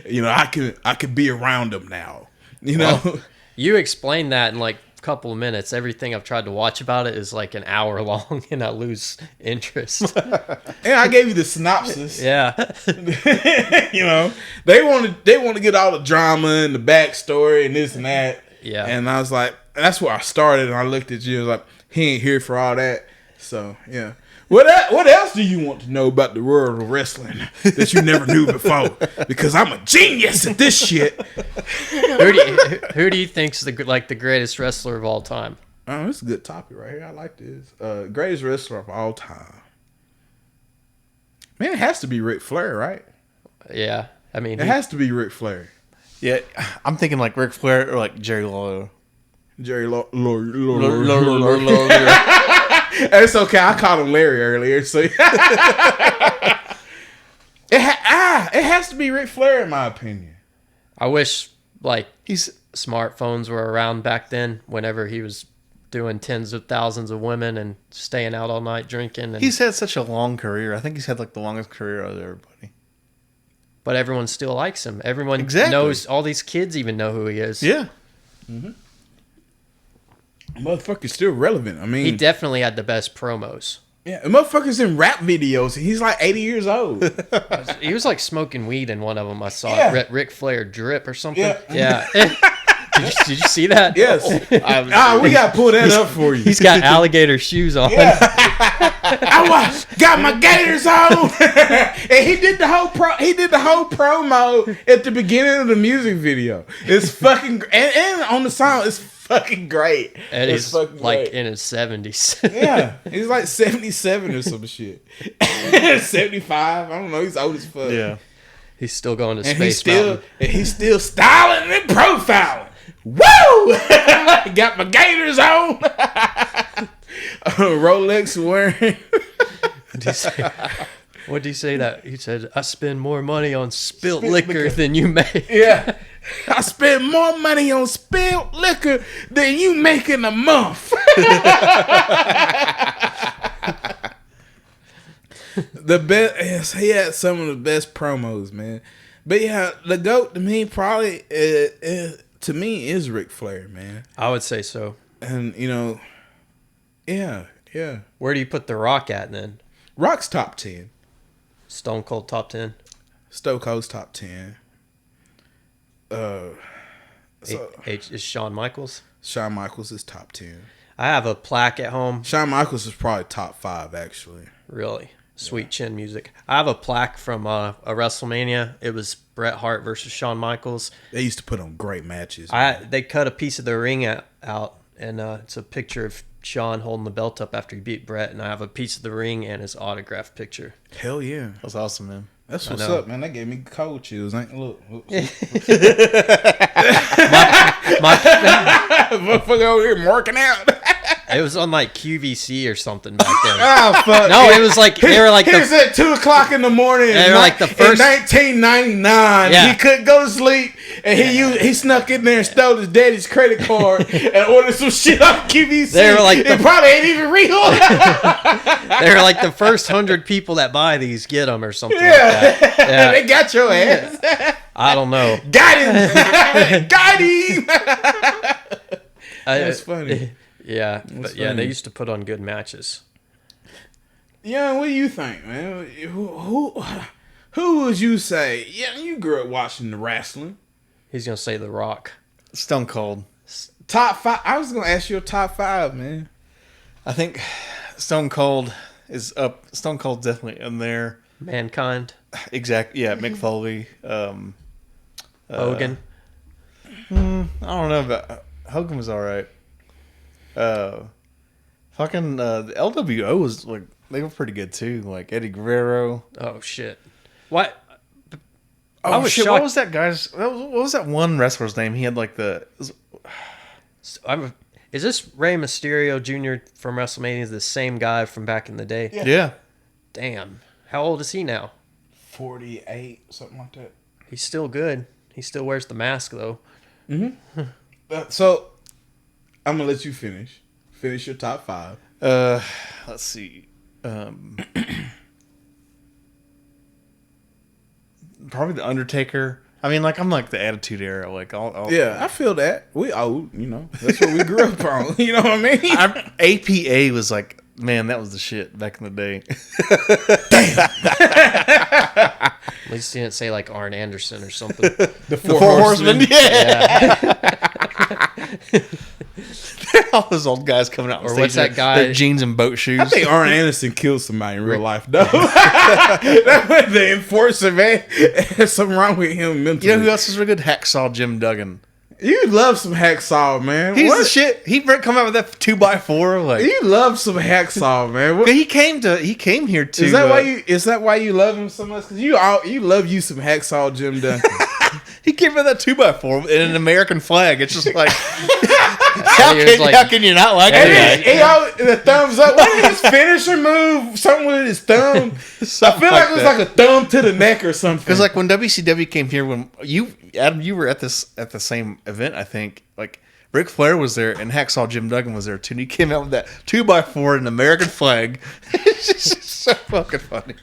You know, I can be around him now. You know, Well, you explained that in like a couple of minutes. Everything I've tried to watch about it is like an hour long, and I lose interest. and I gave you the synopsis. Yeah. You know, they want to get all the drama and the backstory and this and that. Yeah. And I was like, that's where I started. And I looked at you and was like, he ain't here for all that. So yeah. What else do you want to know about the world of wrestling that you never knew before? Because I'm a genius at this shit. Who do you think's the greatest wrestler of all time? Oh, this is a good topic right here. I like this. Greatest wrestler of all time. Man, it has to be Ric Flair, right? Yeah. I mean, It has to be Ric Flair. Yeah, I'm thinking like Ric Flair or like Jerry Lawler. Jerry Lawler. It's okay. I called him Larry earlier, so it has to be Ric Flair in my opinion. I wish like smartphones were around back then. Whenever he was doing tens of thousands of women and staying out all night drinking, and, He's had such a long career. I think he's had like the longest career out of everybody. but everyone still likes him. Everyone Exactly. knows. All these kids even know who he is. Yeah. Motherfucker's still relevant. I mean, He definitely had the best promos. yeah, the motherfucker's in rap videos. He's like 80 years old. He was like smoking weed in one of them. I saw Yeah. it. Ric Flair drip or something. Yeah. Did you see that? Yes. We got to pull that up for you. He's got alligator shoes on. I got my gators on, and he did the whole promo at the beginning of the music video. It's fucking and on the song, it's fucking great. And It's he's fucking like great. in his 70s. Yeah, he's like 77 or some shit. 75. I don't know. He's old as fuck. Yeah. He's still going to And Space Mountain. he's still styling and profiling. Woo! Got my gators on. Rolex wearing. What did he say that? He said, I spend more money on spilt liquor than you make. Yeah. I spend more money on spilled liquor than you make in a month. The best. Yes, he had some of the best promos, man. But yeah, the GOAT to me probably is Ric Flair, man. I would say so. And you know, yeah. Where do you put The Rock at then? Rock's top 10. Stone Cold top 10? Stone Cold's top 10. Is Shawn Michaels? Shawn Michaels is top 10. I have a plaque at home. Shawn Michaels is probably top 5, actually. Really? Sweet chin music. I have a plaque from a WrestleMania. It was Bret Hart versus Shawn Michaels. They used to put on great matches. They cut a piece of the ring out, and it's a picture of Shawn holding the belt up after he beat Bret, and I have a piece of the ring and his autographed picture. Hell yeah. That's awesome, man. That's what's know. up, man. That gave me cold chills. Ain't look. Motherfucker over here marking out. It was on like QVC or something back then. Oh fuck. No, it was like they were like He was at 2:00 in the morning. They were like the first- in 1999. Yeah. He couldn't go to sleep, and he snuck in there and stole his daddy's credit card and ordered some shit off QVC. They were like it probably ain't even real. they were like the first 100 people that buy these get them or something like Yeah. that. Yeah. They got your ass. I don't know. Got him. Got him. That's funny. Yeah, That's but yeah, they funny. used to put on good matches. Yeah, what do you think, man? Who would you say? Yeah, you grew up watching the wrestling. He's gonna say The Rock. Stone Cold. Top 5. I was gonna ask you a top 5, man. I think Stone Cold is up. Stone Cold's definitely in there. Mankind. Exactly. Yeah, Mick Foley. Hogan. I don't know, but Hogan was all right. Fucking the LWO was like they were pretty good too. Like Eddie Guerrero. Oh shit. What? Oh I was shit! shocked. What was that guy's? What was that one wrestler's name? He had like Is this Rey Mysterio Jr. from WrestleMania? Is the same guy from back in the day? yeah. Damn. How old is he now? 48, something like that. He's still good. He still wears the mask though. So, I'm gonna let you finish. Finish your top 5. Let's see. Probably the Undertaker. I mean, like I'm like the Attitude Era. Like I'll Yeah, I feel that. We old, you know. That's what we grew up on. You know what I mean? APA was like, man, that was the shit back in the day. At least he didn't say like Arn Anderson or something. The Four Horsemen. Yeah. Yeah. All those old guys coming out on Or stage what's that in guy- their jeans and boat shoes. I think Arn Anderson killed somebody in real life, though. That was the enforcer, man. There's something wrong with him mentally. You know who else is really good? Hacksaw Jim Duggan. You love some hacksaw, man. He's What? the shit. He come out with that 2x4. Like You love some hacksaw, man. What- he came here to. Is that why you love him so much? Because you love you some hacksaw Jim Duncan. He came with that 2x4 in an American flag. It's just like He was like- how can you not like that? He always, the thumbs up. What did his finisher move? Something with his thumb. I feel like it was like a thumb to the neck or something. Because like when WCW came here, when Adam, you were at the same event, I think. Like Ric Flair was there and Hacksaw Jim Duggan was there too. And he came out with that 2x4 and an American flag. It's just so fucking funny.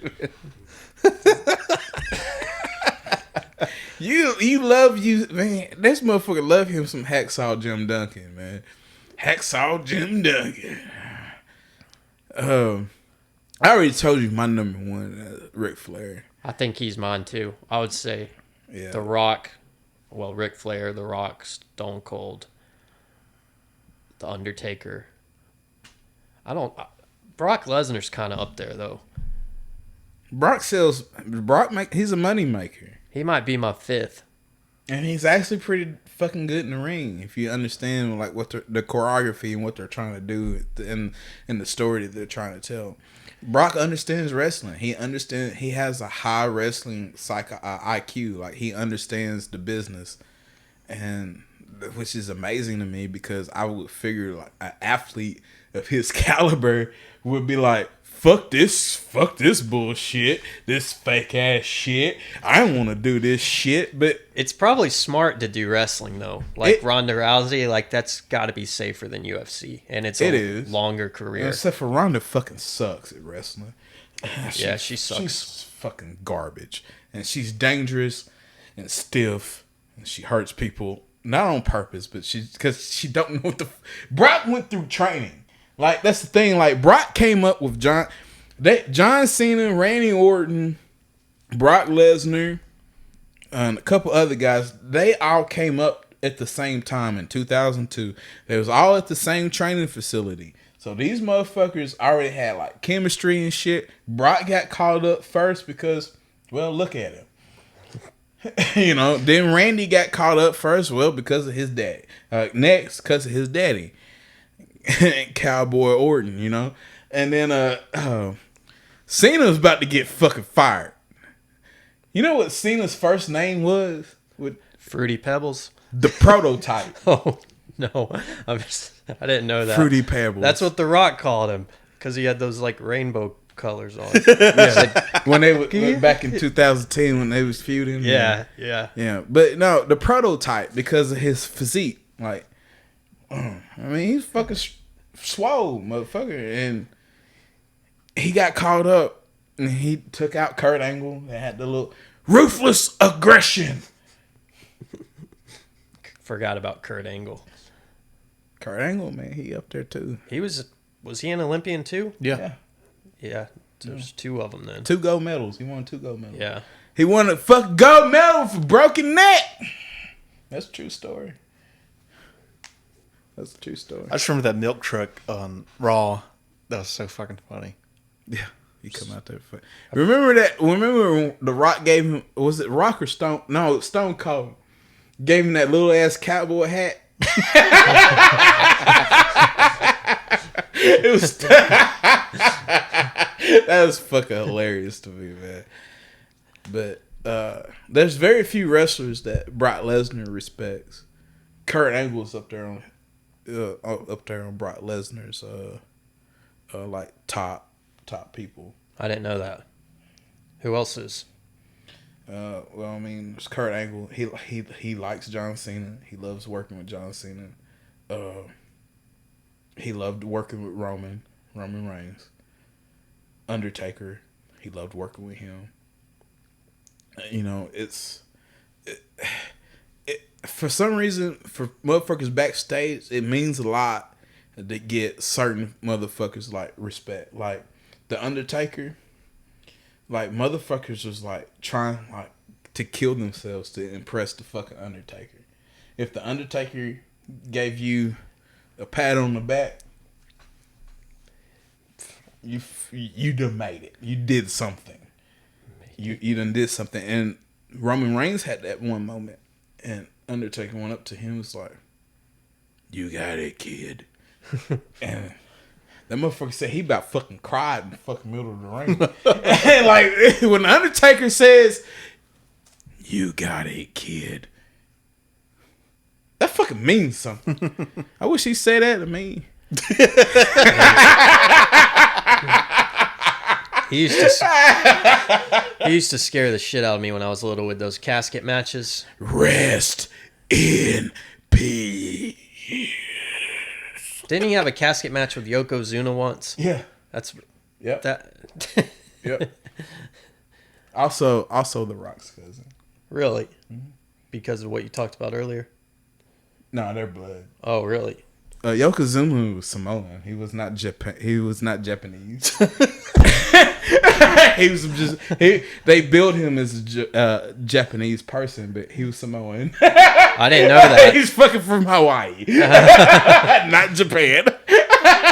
You love you, man. This motherfucker love him some hacksaw Jim Duncan, man. Hacksaw Jim Duncan. I already told you my number one, Ric Flair. I think he's mine too. I would say Yeah, The Rock, well, Ric Flair, The Rock, Stone Cold, The Undertaker. Brock Lesnar's kind of up there though. He's a money maker. He might be my 5th. And he's actually pretty fucking good in the ring if you understand like what the choreography and what they're trying to do in the story that they're trying to tell. Brock understands wrestling. He understands. He has a high wrestling IQ. Like he understands the business, and which is amazing to me because I would figure like an athlete of his caliber would be like, fuck this bullshit, this fake ass shit. I don't want to do this shit, but It's probably smart to do wrestling though. Like Ronda Rousey, like that's got to be safer than UFC, and it is longer career. except for Ronda fucking sucks at wrestling. Yeah, she sucks. She's fucking garbage, and she's dangerous and stiff, and she hurts people not on purpose, but because she don't know what the. Brock went through training. Like that's the thing. Like Brock came up with John Cena, Randy Orton, Brock Lesnar, and a couple other guys. They all came up at the same time in 2002. They was all at the same training facility. So these motherfuckers already had like chemistry and shit. Brock got called up first because, well, look at him. You know, then Randy got called up first, well, because of his daddy. Next, because of his daddy. Cowboy Orton, you know, and then Cena was about to get fucking fired. You know what Cena's first name was? With Fruity Pebbles. the prototype. Oh no, I didn't know that. Fruity Pebbles. That's what The Rock called him because he had those like rainbow colors on. Yeah. When they went back in 2010 when they was feuding. Yeah. But no, the prototype because of his physique. Like, I mean, he's fucking swole, motherfucker, and he got caught up, and he took out Kurt Angle. They had the little ruthless aggression. Forgot about Kurt Angle. Kurt Angle, man, he up there too. Was he an Olympian too? Yeah. Yeah. There's 2 of them then. 2 gold medals. He won 2 gold medals. Yeah. He won a fucking gold medal for broken neck. That's a true story. That's a true story. I just remember that milk truck on Raw. That was so fucking funny. Yeah, he come out there. Remember that? Remember when The Rock gave him? Was it Rock or Stone? No, Stone Cold gave him that little ass cowboy hat. It was that was fucking hilarious to me, man. But there's very few wrestlers that Brock Lesnar respects. Kurt Angle's up there on Brock Lesnar's like top people. I didn't know that. Who else is? Well, I mean, it's Kurt Angle. He likes John Cena. He loves working with John Cena. He loved working with Roman Reigns. Undertaker, he loved working with him. You know, for some reason, for motherfuckers backstage, it means a lot to get certain motherfuckers like respect. Like the Undertaker, like motherfuckers was like trying like to kill themselves to impress the fucking Undertaker. If the Undertaker gave you a pat on the back, you done made it. You did something. You done did something. And Roman Reigns had that one moment, and Undertaker went up to him and was like, "You got it, kid." And that motherfucker said he about fucking cried in the fucking middle of the ring. And like when the Undertaker says, "You got it, kid," that fucking means something. I wish he said that to me. He used to scare the shit out of me when I was little with those casket matches. Rest in peace. Didn't he have a casket match with Yokozuna once? Yeah. That's Yep. that. Yep. Also The Rock's cousin. Really? Because of what you talked about earlier? No, they're blood. Oh, really? Yokozuna was Samoan. He was not He was not Japanese. He was just they built him as a Japanese person, but he was Samoan. I didn't know that. He's fucking from Hawaii, not Japan.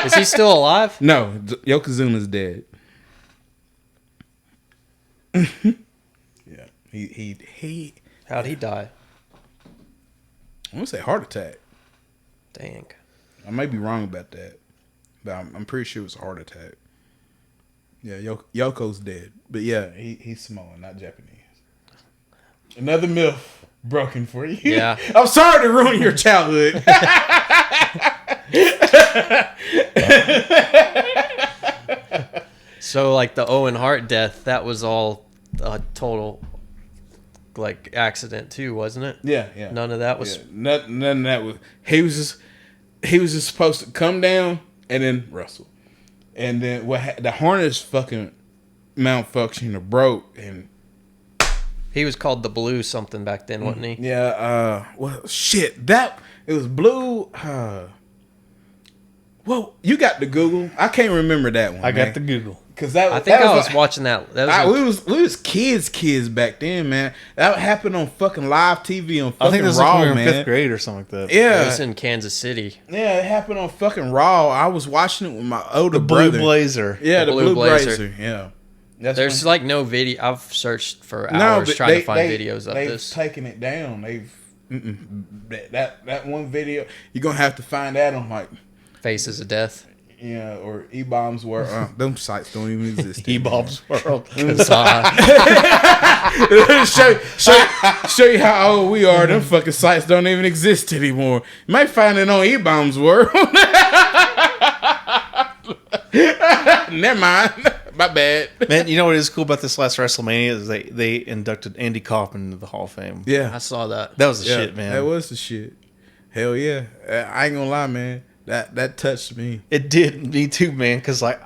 Is he still alive? No, Yokozuna's dead. Yeah, he. How'd he die? I want to say heart attack. Dang. I may be wrong about that, but I'm pretty sure it was a heart attack. Yeah, Yoko's dead, but yeah, he's Samoan, not Japanese. Another myth broken for you. Yeah. I'm sorry to ruin your childhood. So, like the Owen Hart death, that was all a total like accident too, wasn't it? Yeah. None of that was. Yeah, none of that was. He was just supposed to come down and then wrestle, and then the harness fucking malfunctioned or broke, and He was called the Blue something back then, wasn't he? yeah. Well, shit, it was blue. Well, you got the Google. I can't remember that one. I got the Google. Because that I think that I was like, watching that. That was we was kids back then, man. That happened on fucking live TV on fucking I think this Raw, was when we were in man. 5th grade or something like that. it Yeah, was in Kansas City. yeah, it happened on fucking Raw. I was watching it with my older The Blue brother. Blazer. Yeah, the Blue Blazer. Blazer. Yeah, that's There's when- like no video. I've searched for hours but trying to find videos of they've this. taken it down. That one video. You're gonna have to find that on like Faces of Death. yeah or E-Bombs where them sites don't even exist. E-Bob's World. show you how old we are. Them fucking sites don't even exist anymore. You might find it on E-Bombs World. Never mind. My bad. Man, you know what is cool about this last WrestleMania is they inducted Andy Kaufman into the Hall of Fame. Yeah. I saw that. That was the shit, man. That was the shit. Hell yeah. I ain't gonna lie, man. That touched me. It did me too, man. Because I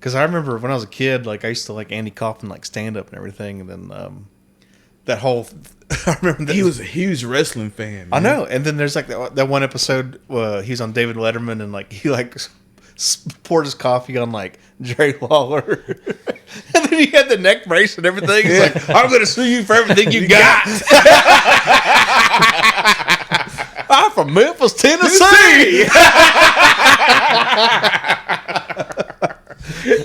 remember when I was a kid, like I used to like Andy Kaufman, like stand up and everything, and then that whole. I remember that. He was a huge wrestling fan. Man. I know. And then there's like that one episode he's on David Letterman and like he like poured his coffee on like Jerry Lawler. And then he had the neck brace and everything. He's like, I'm going to sue you for everything you got. I'm from Memphis, Tennessee.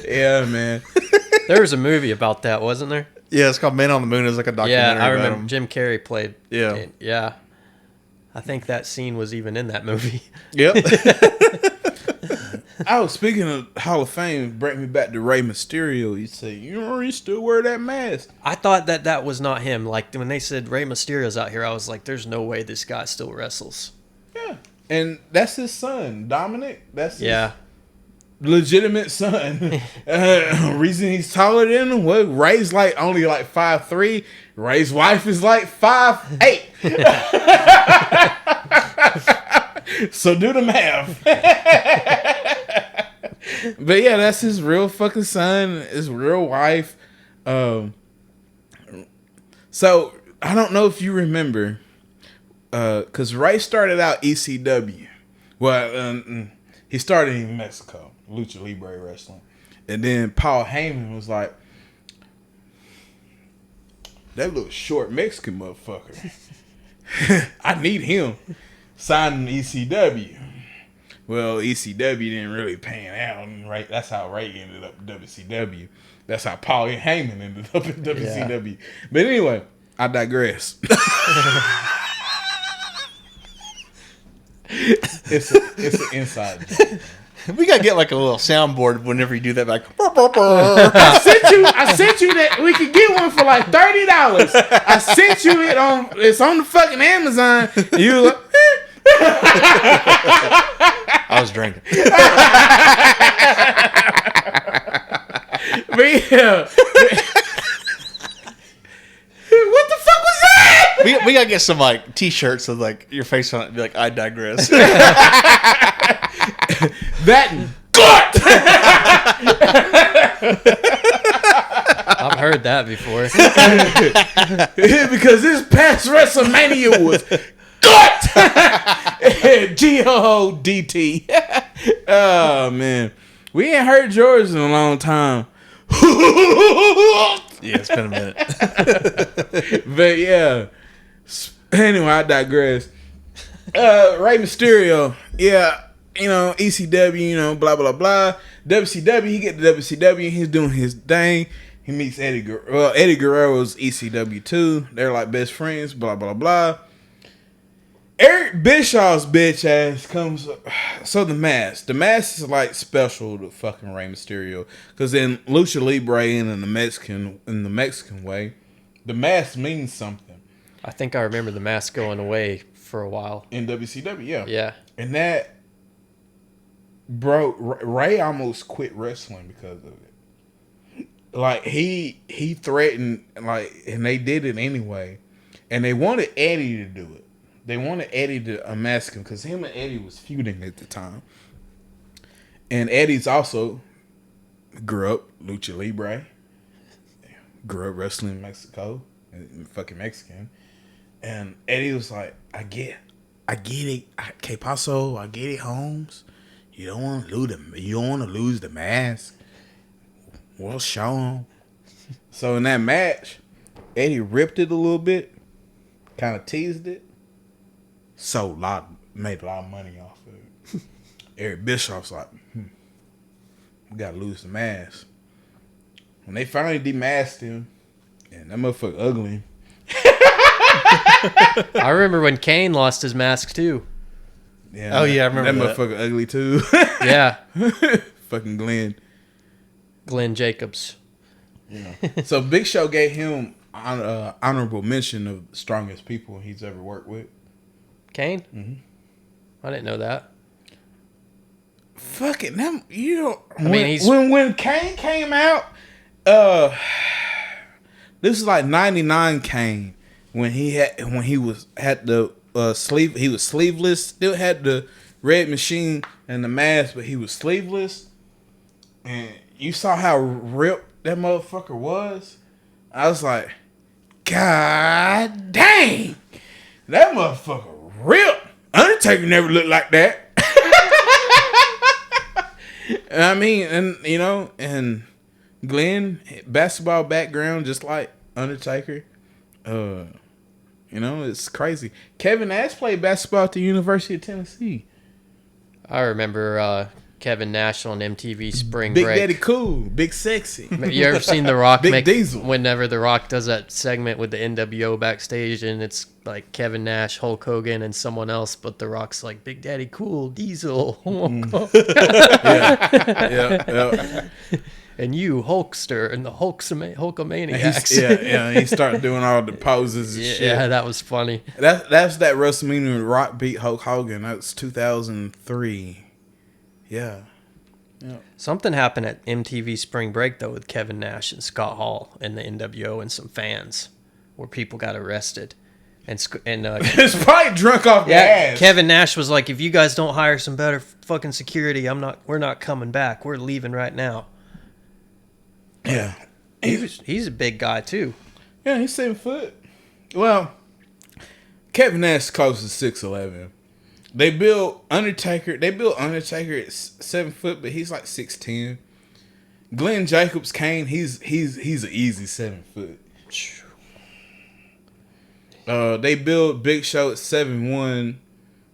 Yeah, man. There was a movie about that, wasn't there? Yeah, it's called Man on the Moon. It's like a documentary. Yeah, I about remember him. Jim Carrey played. Yeah. it. Yeah. I think that scene was even in that movie. Yep. Oh, speaking of Hall of Fame, bring me back to Rey Mysterio. You say, you still wear that mask? I thought that was not him. Like, when they said Rey Mysterio's out here, I was like, there's no way this guy still wrestles. Yeah. And that's his son, Dominic. That's his legitimate son. Reason he's taller than him? Well, Ray's like only like 5'3". Ray's wife is like 5'8". So do the math. But yeah, that's his real fucking son, his real wife. So I don't know if you remember, because Ray started out ECW. Well, he started in Mexico, Lucha Libre wrestling, and then Paul Heyman was like, "That little short Mexican motherfucker, I need him." Signed in ECW. Well, ECW didn't really pan out, and right, that's how Ray ended up in WCW. That's how Paul Heyman ended up in WCW. But anyway, I digress. It's an inside joke. We gotta get like a little soundboard whenever you do that. Like, I sent you that we could get one for like $30. I sent you it on. It's on the fucking Amazon. You were like, I was drinking. But yeah. What the fuck was that? We gotta get some like T-shirts with like your face on it and be like, I digress. That gut. I've heard that before. Because this past WrestleMania was gut. GODT. Oh man, we ain't heard yours in a long time. Yeah, it's been a minute. But yeah. Anyway, I digress. Rey Mysterio, yeah, ECW, blah blah blah. WCW, he get to WCW, he's doing his thing. He meets Eddie Guerrero. Well, Eddie Guerrero's ECW too. They're like best friends, blah blah blah. Eric Bischoff's bitch ass comes. So the mask is like special to fucking Rey Mysterio, because in Lucha Libre and in the Mexican way, the mask means something. I think I remember the mask going away for a while. In WCW, yeah. Yeah. And that, bro, Ray almost quit wrestling because of it. Like, he threatened, like, and they did it anyway. And they wanted Eddie to do it. They wanted Eddie to unmask him because him and Eddie was feuding at the time. And Eddie's also grew up Lucha Libre. Grew up wrestling in Mexico. Fucking Mexican. And Eddie was like, I get it. Que paso? I get it, Holmes. You don't want to lose the mask. Well, show him. So in that match, Eddie ripped it a little bit, kind of teased it. Made a lot of money off of it. Eric Bischoff's like, we gotta lose the mask. When they finally demasked him, and that motherfucker ugly. I remember when Kane lost his mask too. Yeah. Oh yeah, I remember that motherfucker ugly too. Yeah. Fucking Glenn Jacobs. Yeah. So Big Show gave him honorable mention of the strongest people he's ever worked with. Kane? Mm-hmm. I didn't know that. Fucking them, he's when Kane came out, this is like '99 Kane when he was sleeveless, still had the red machine and the mask, but he was sleeveless, and you saw how ripped that motherfucker was. I was like, God dang, that motherfucker real. Undertaker never looked like that. I mean, and you know, and Glenn, basketball background just like Undertaker. You know, it's crazy. Kevin Nash played basketball at the University of Tennessee. I remember Kevin Nash on MTV Spring Big Break. Daddy Cool, Big Sexy. You ever seen The Rock Big Diesel. whenever The Rock does that segment with the NWO backstage, and it's like Kevin Nash, Hulk Hogan, and someone else, but The Rock's like, Big Daddy Cool, Diesel. Yeah. And you, Hulkster, and the Hulkamaniacs. He started doing all the poses and shit. Yeah, that was funny. That's that WrestleMania when Rock beat Hulk Hogan. That was 2003. Yeah. Something happened at MTV Spring Break, though, with Kevin Nash and Scott Hall and the NWO and some fans, where people got arrested. And It's probably drunk off the ass. Kevin Nash was like, if you guys don't hire some better fucking security, we're not coming back. We're leaving right now. Yeah. He's a big guy, too. Yeah, he's 7 foot. Well, Kevin Nash is close to 6'11". They built Undertaker at 7 foot, but he's like 6'10". Glenn Jacobs Kane, he's an easy 7 foot. They built Big Show at 7'1",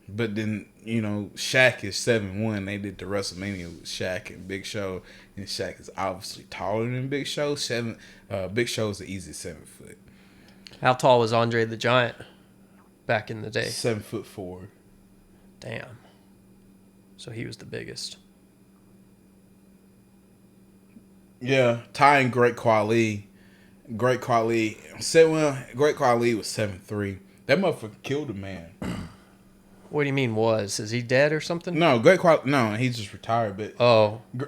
but then, you know, Shaq is 7'1". They did the WrestleMania with Shaq and Big Show, and Shaq is obviously taller than Big Show. Big Show is an easy 7 foot. How tall was Andre the Giant back in the day? 7'4". Damn. So he was the biggest. Yeah, tying Great Khali. Great Khali was 7'3". That motherfucker killed a man. What do you mean was? Is he dead or something? No, Great Khali. No, he's just retired. But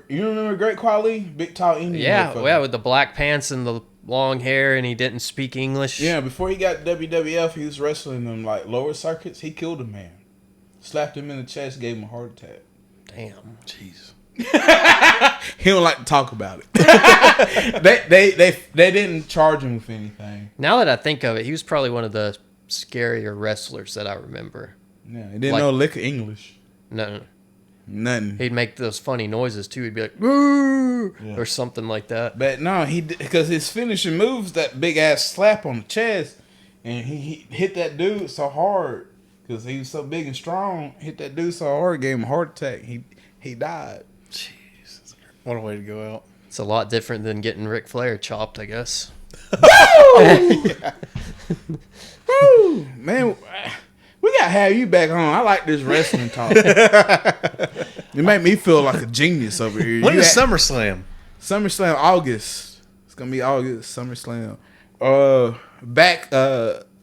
you remember Great Khali? Big tall Indian. Yeah, with the black pants and the long hair, and he didn't speak English. Yeah, before he got WWF, he was wrestling them like lower circuits. He killed a man, slapped him in the chest, gave him a heart attack. Damn. Jeez. He don't like to talk about it. they didn't charge him with anything. Now that I think of it, he was probably one of the scarier wrestlers that I remember. Yeah, he didn't know a lick of English. No. Nothing. He'd make those funny noises too. He'd be like, "Woo!" or something like that. But no, because his finishing moves that big ass slap on the chest, and he hit that dude so hard because he was so big and strong. Hit that dude so hard, gave him a heart attack. He died. Jesus, what a way to go out! It's a lot different than getting Ric Flair chopped, I guess. Woo! Man, we gotta have you back on. I like this wrestling talk. It made me feel like a genius over here. When is SummerSlam? SummerSlam August. It's gonna be August. SummerSlam.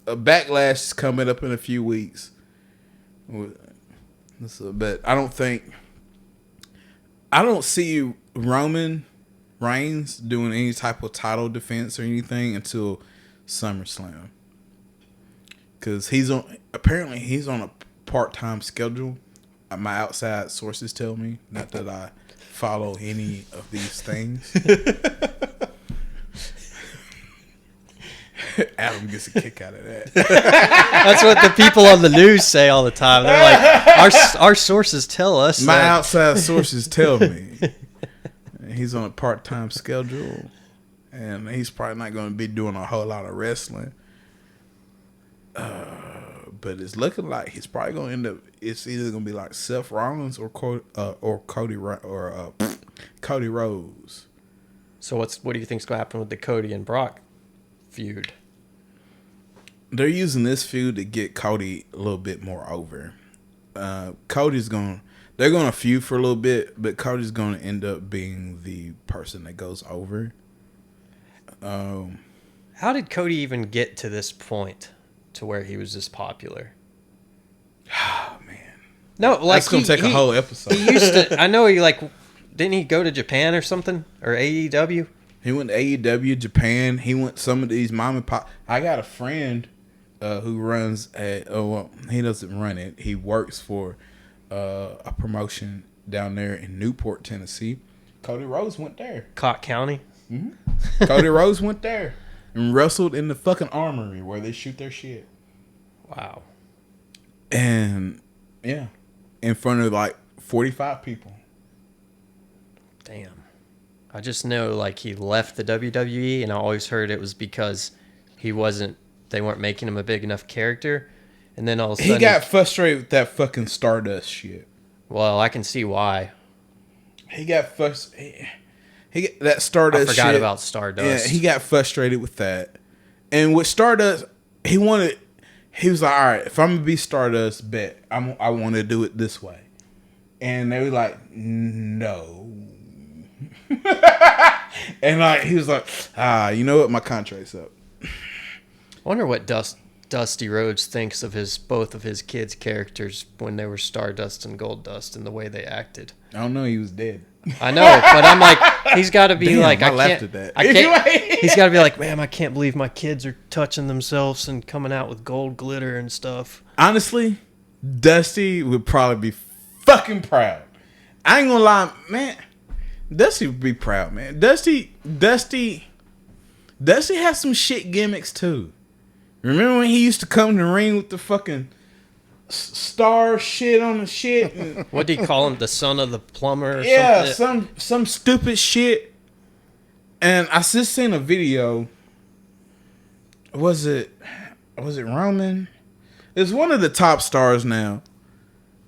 Backlash is coming up in a few weeks. But I don't see Roman Reigns doing any type of title defense or anything until SummerSlam. Because he's on a part-time schedule. My outside sources tell me, not that I follow any of these things. Adam gets a kick out of that. That's what the people on the news say all the time. They're like, our sources tell us. My outside sources tell me he's on a part-time schedule, and he's probably not going to be doing a whole lot of wrestling. But it's looking like he's probably going to end up. It's either going to be like Seth Rollins or Cody Rhodes. So what do you think's going to happen with the Cody and Brock feud? They're using this feud to get Cody a little bit more over. They're going to feud for a little bit, but Cody's going to end up being the person that goes over. How did Cody even get to this point to where he was this popular? Oh, man. No, like that's going to take a whole episode. He used to. I know didn't he go to Japan or something, or AEW? He went to AEW, Japan. He went some of these mom and pop. I got a friend who runs he doesn't run it. He works for a promotion down there in Newport, Tennessee. Cody Rhodes went there. Cott County. Mm-hmm. Cody Rhodes went there. and wrestled in the fucking armory where they shoot their shit. Wow. And yeah, in front of like 45 people. Damn. I just know like he left the WWE, and I always heard it was because they weren't making him a big enough character. And then all of a sudden He got frustrated with that fucking Stardust shit. Well, I can see why. He got frustrated. That Stardust shit. I forgot about Stardust. Yeah, he got frustrated with that. And with Stardust, he was like, all right, if I'm going to be Stardust, bet I want to do it this way. And they were like, no. And like he was like, you know what? My contract's up. I wonder what Dusty Rhodes thinks of both of his kids' characters when they were Stardust and Goldust and the way they acted. I don't know. He was dead. I know, but I'm like, he's got to be Damn, like, I laughed at that. I can't. He's got to be like, man, I can't believe my kids are touching themselves and coming out with gold glitter and stuff. Honestly, Dusty would probably be fucking proud. I ain't gonna lie, man. Dusty would be proud, man. Dusty has some shit gimmicks too. Remember when he used to come to the ring with the fucking star shit on the shit? And, What do you call him? The son of the plumber? Or yeah, something? some stupid shit. And I just seen a video. Was it Roman? It's one of the top stars now,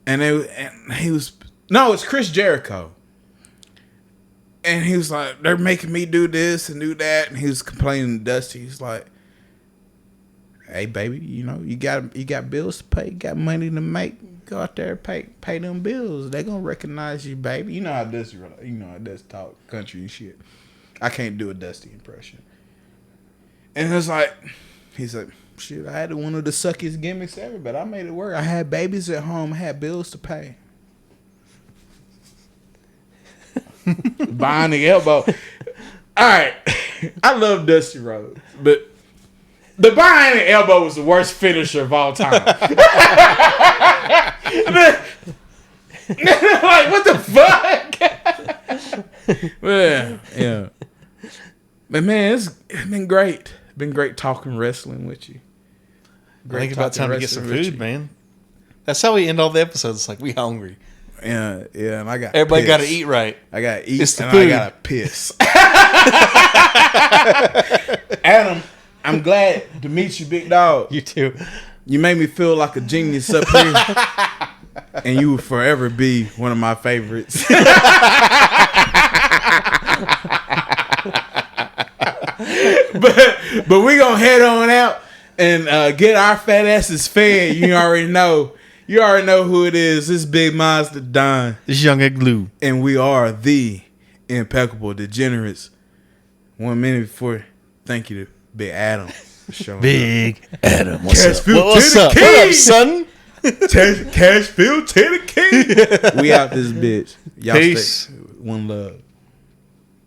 and it's Chris Jericho. And he was like, they're making me do this and do that. And he was complaining to Dusty. He's like, hey, baby, you know, you got bills to pay. You got money to make. Go out there and pay them bills. They're going to recognize you, baby. You know how Dusty talk country and shit. I can't do a Dusty impression. And it's like, he's like, shit, I had one of the suckiest gimmicks ever, but I made it work. I had babies at home. I had bills to pay. Behind the elbow. All right. I love Dusty Rhodes, but the behind the elbow was the worst finisher of all time. Like, what the fuck? Yeah. But man, it's been great. Been great talking wrestling with you. I think about time to get some food, man. That's how we end all the episodes. It's like, we hungry. Yeah, and I got everybody got to eat right. I got to eat, it's the and food. I got to piss. Adam, I'm glad to meet you, big dog. You too. You made me feel like a genius up here, and you will forever be one of my favorites. But we gonna head on out and get our fat asses fed. You already know. You already know who it is. This Big Monster Don. This Young Igloo. And we are the impeccable Degenerates. 1 minute before. Thank you to Big Adam for showing Big Adam. What's up? What's up? What up, son? Cashville, Tennessee. We out this bitch. Y'all Peace. stay. One love.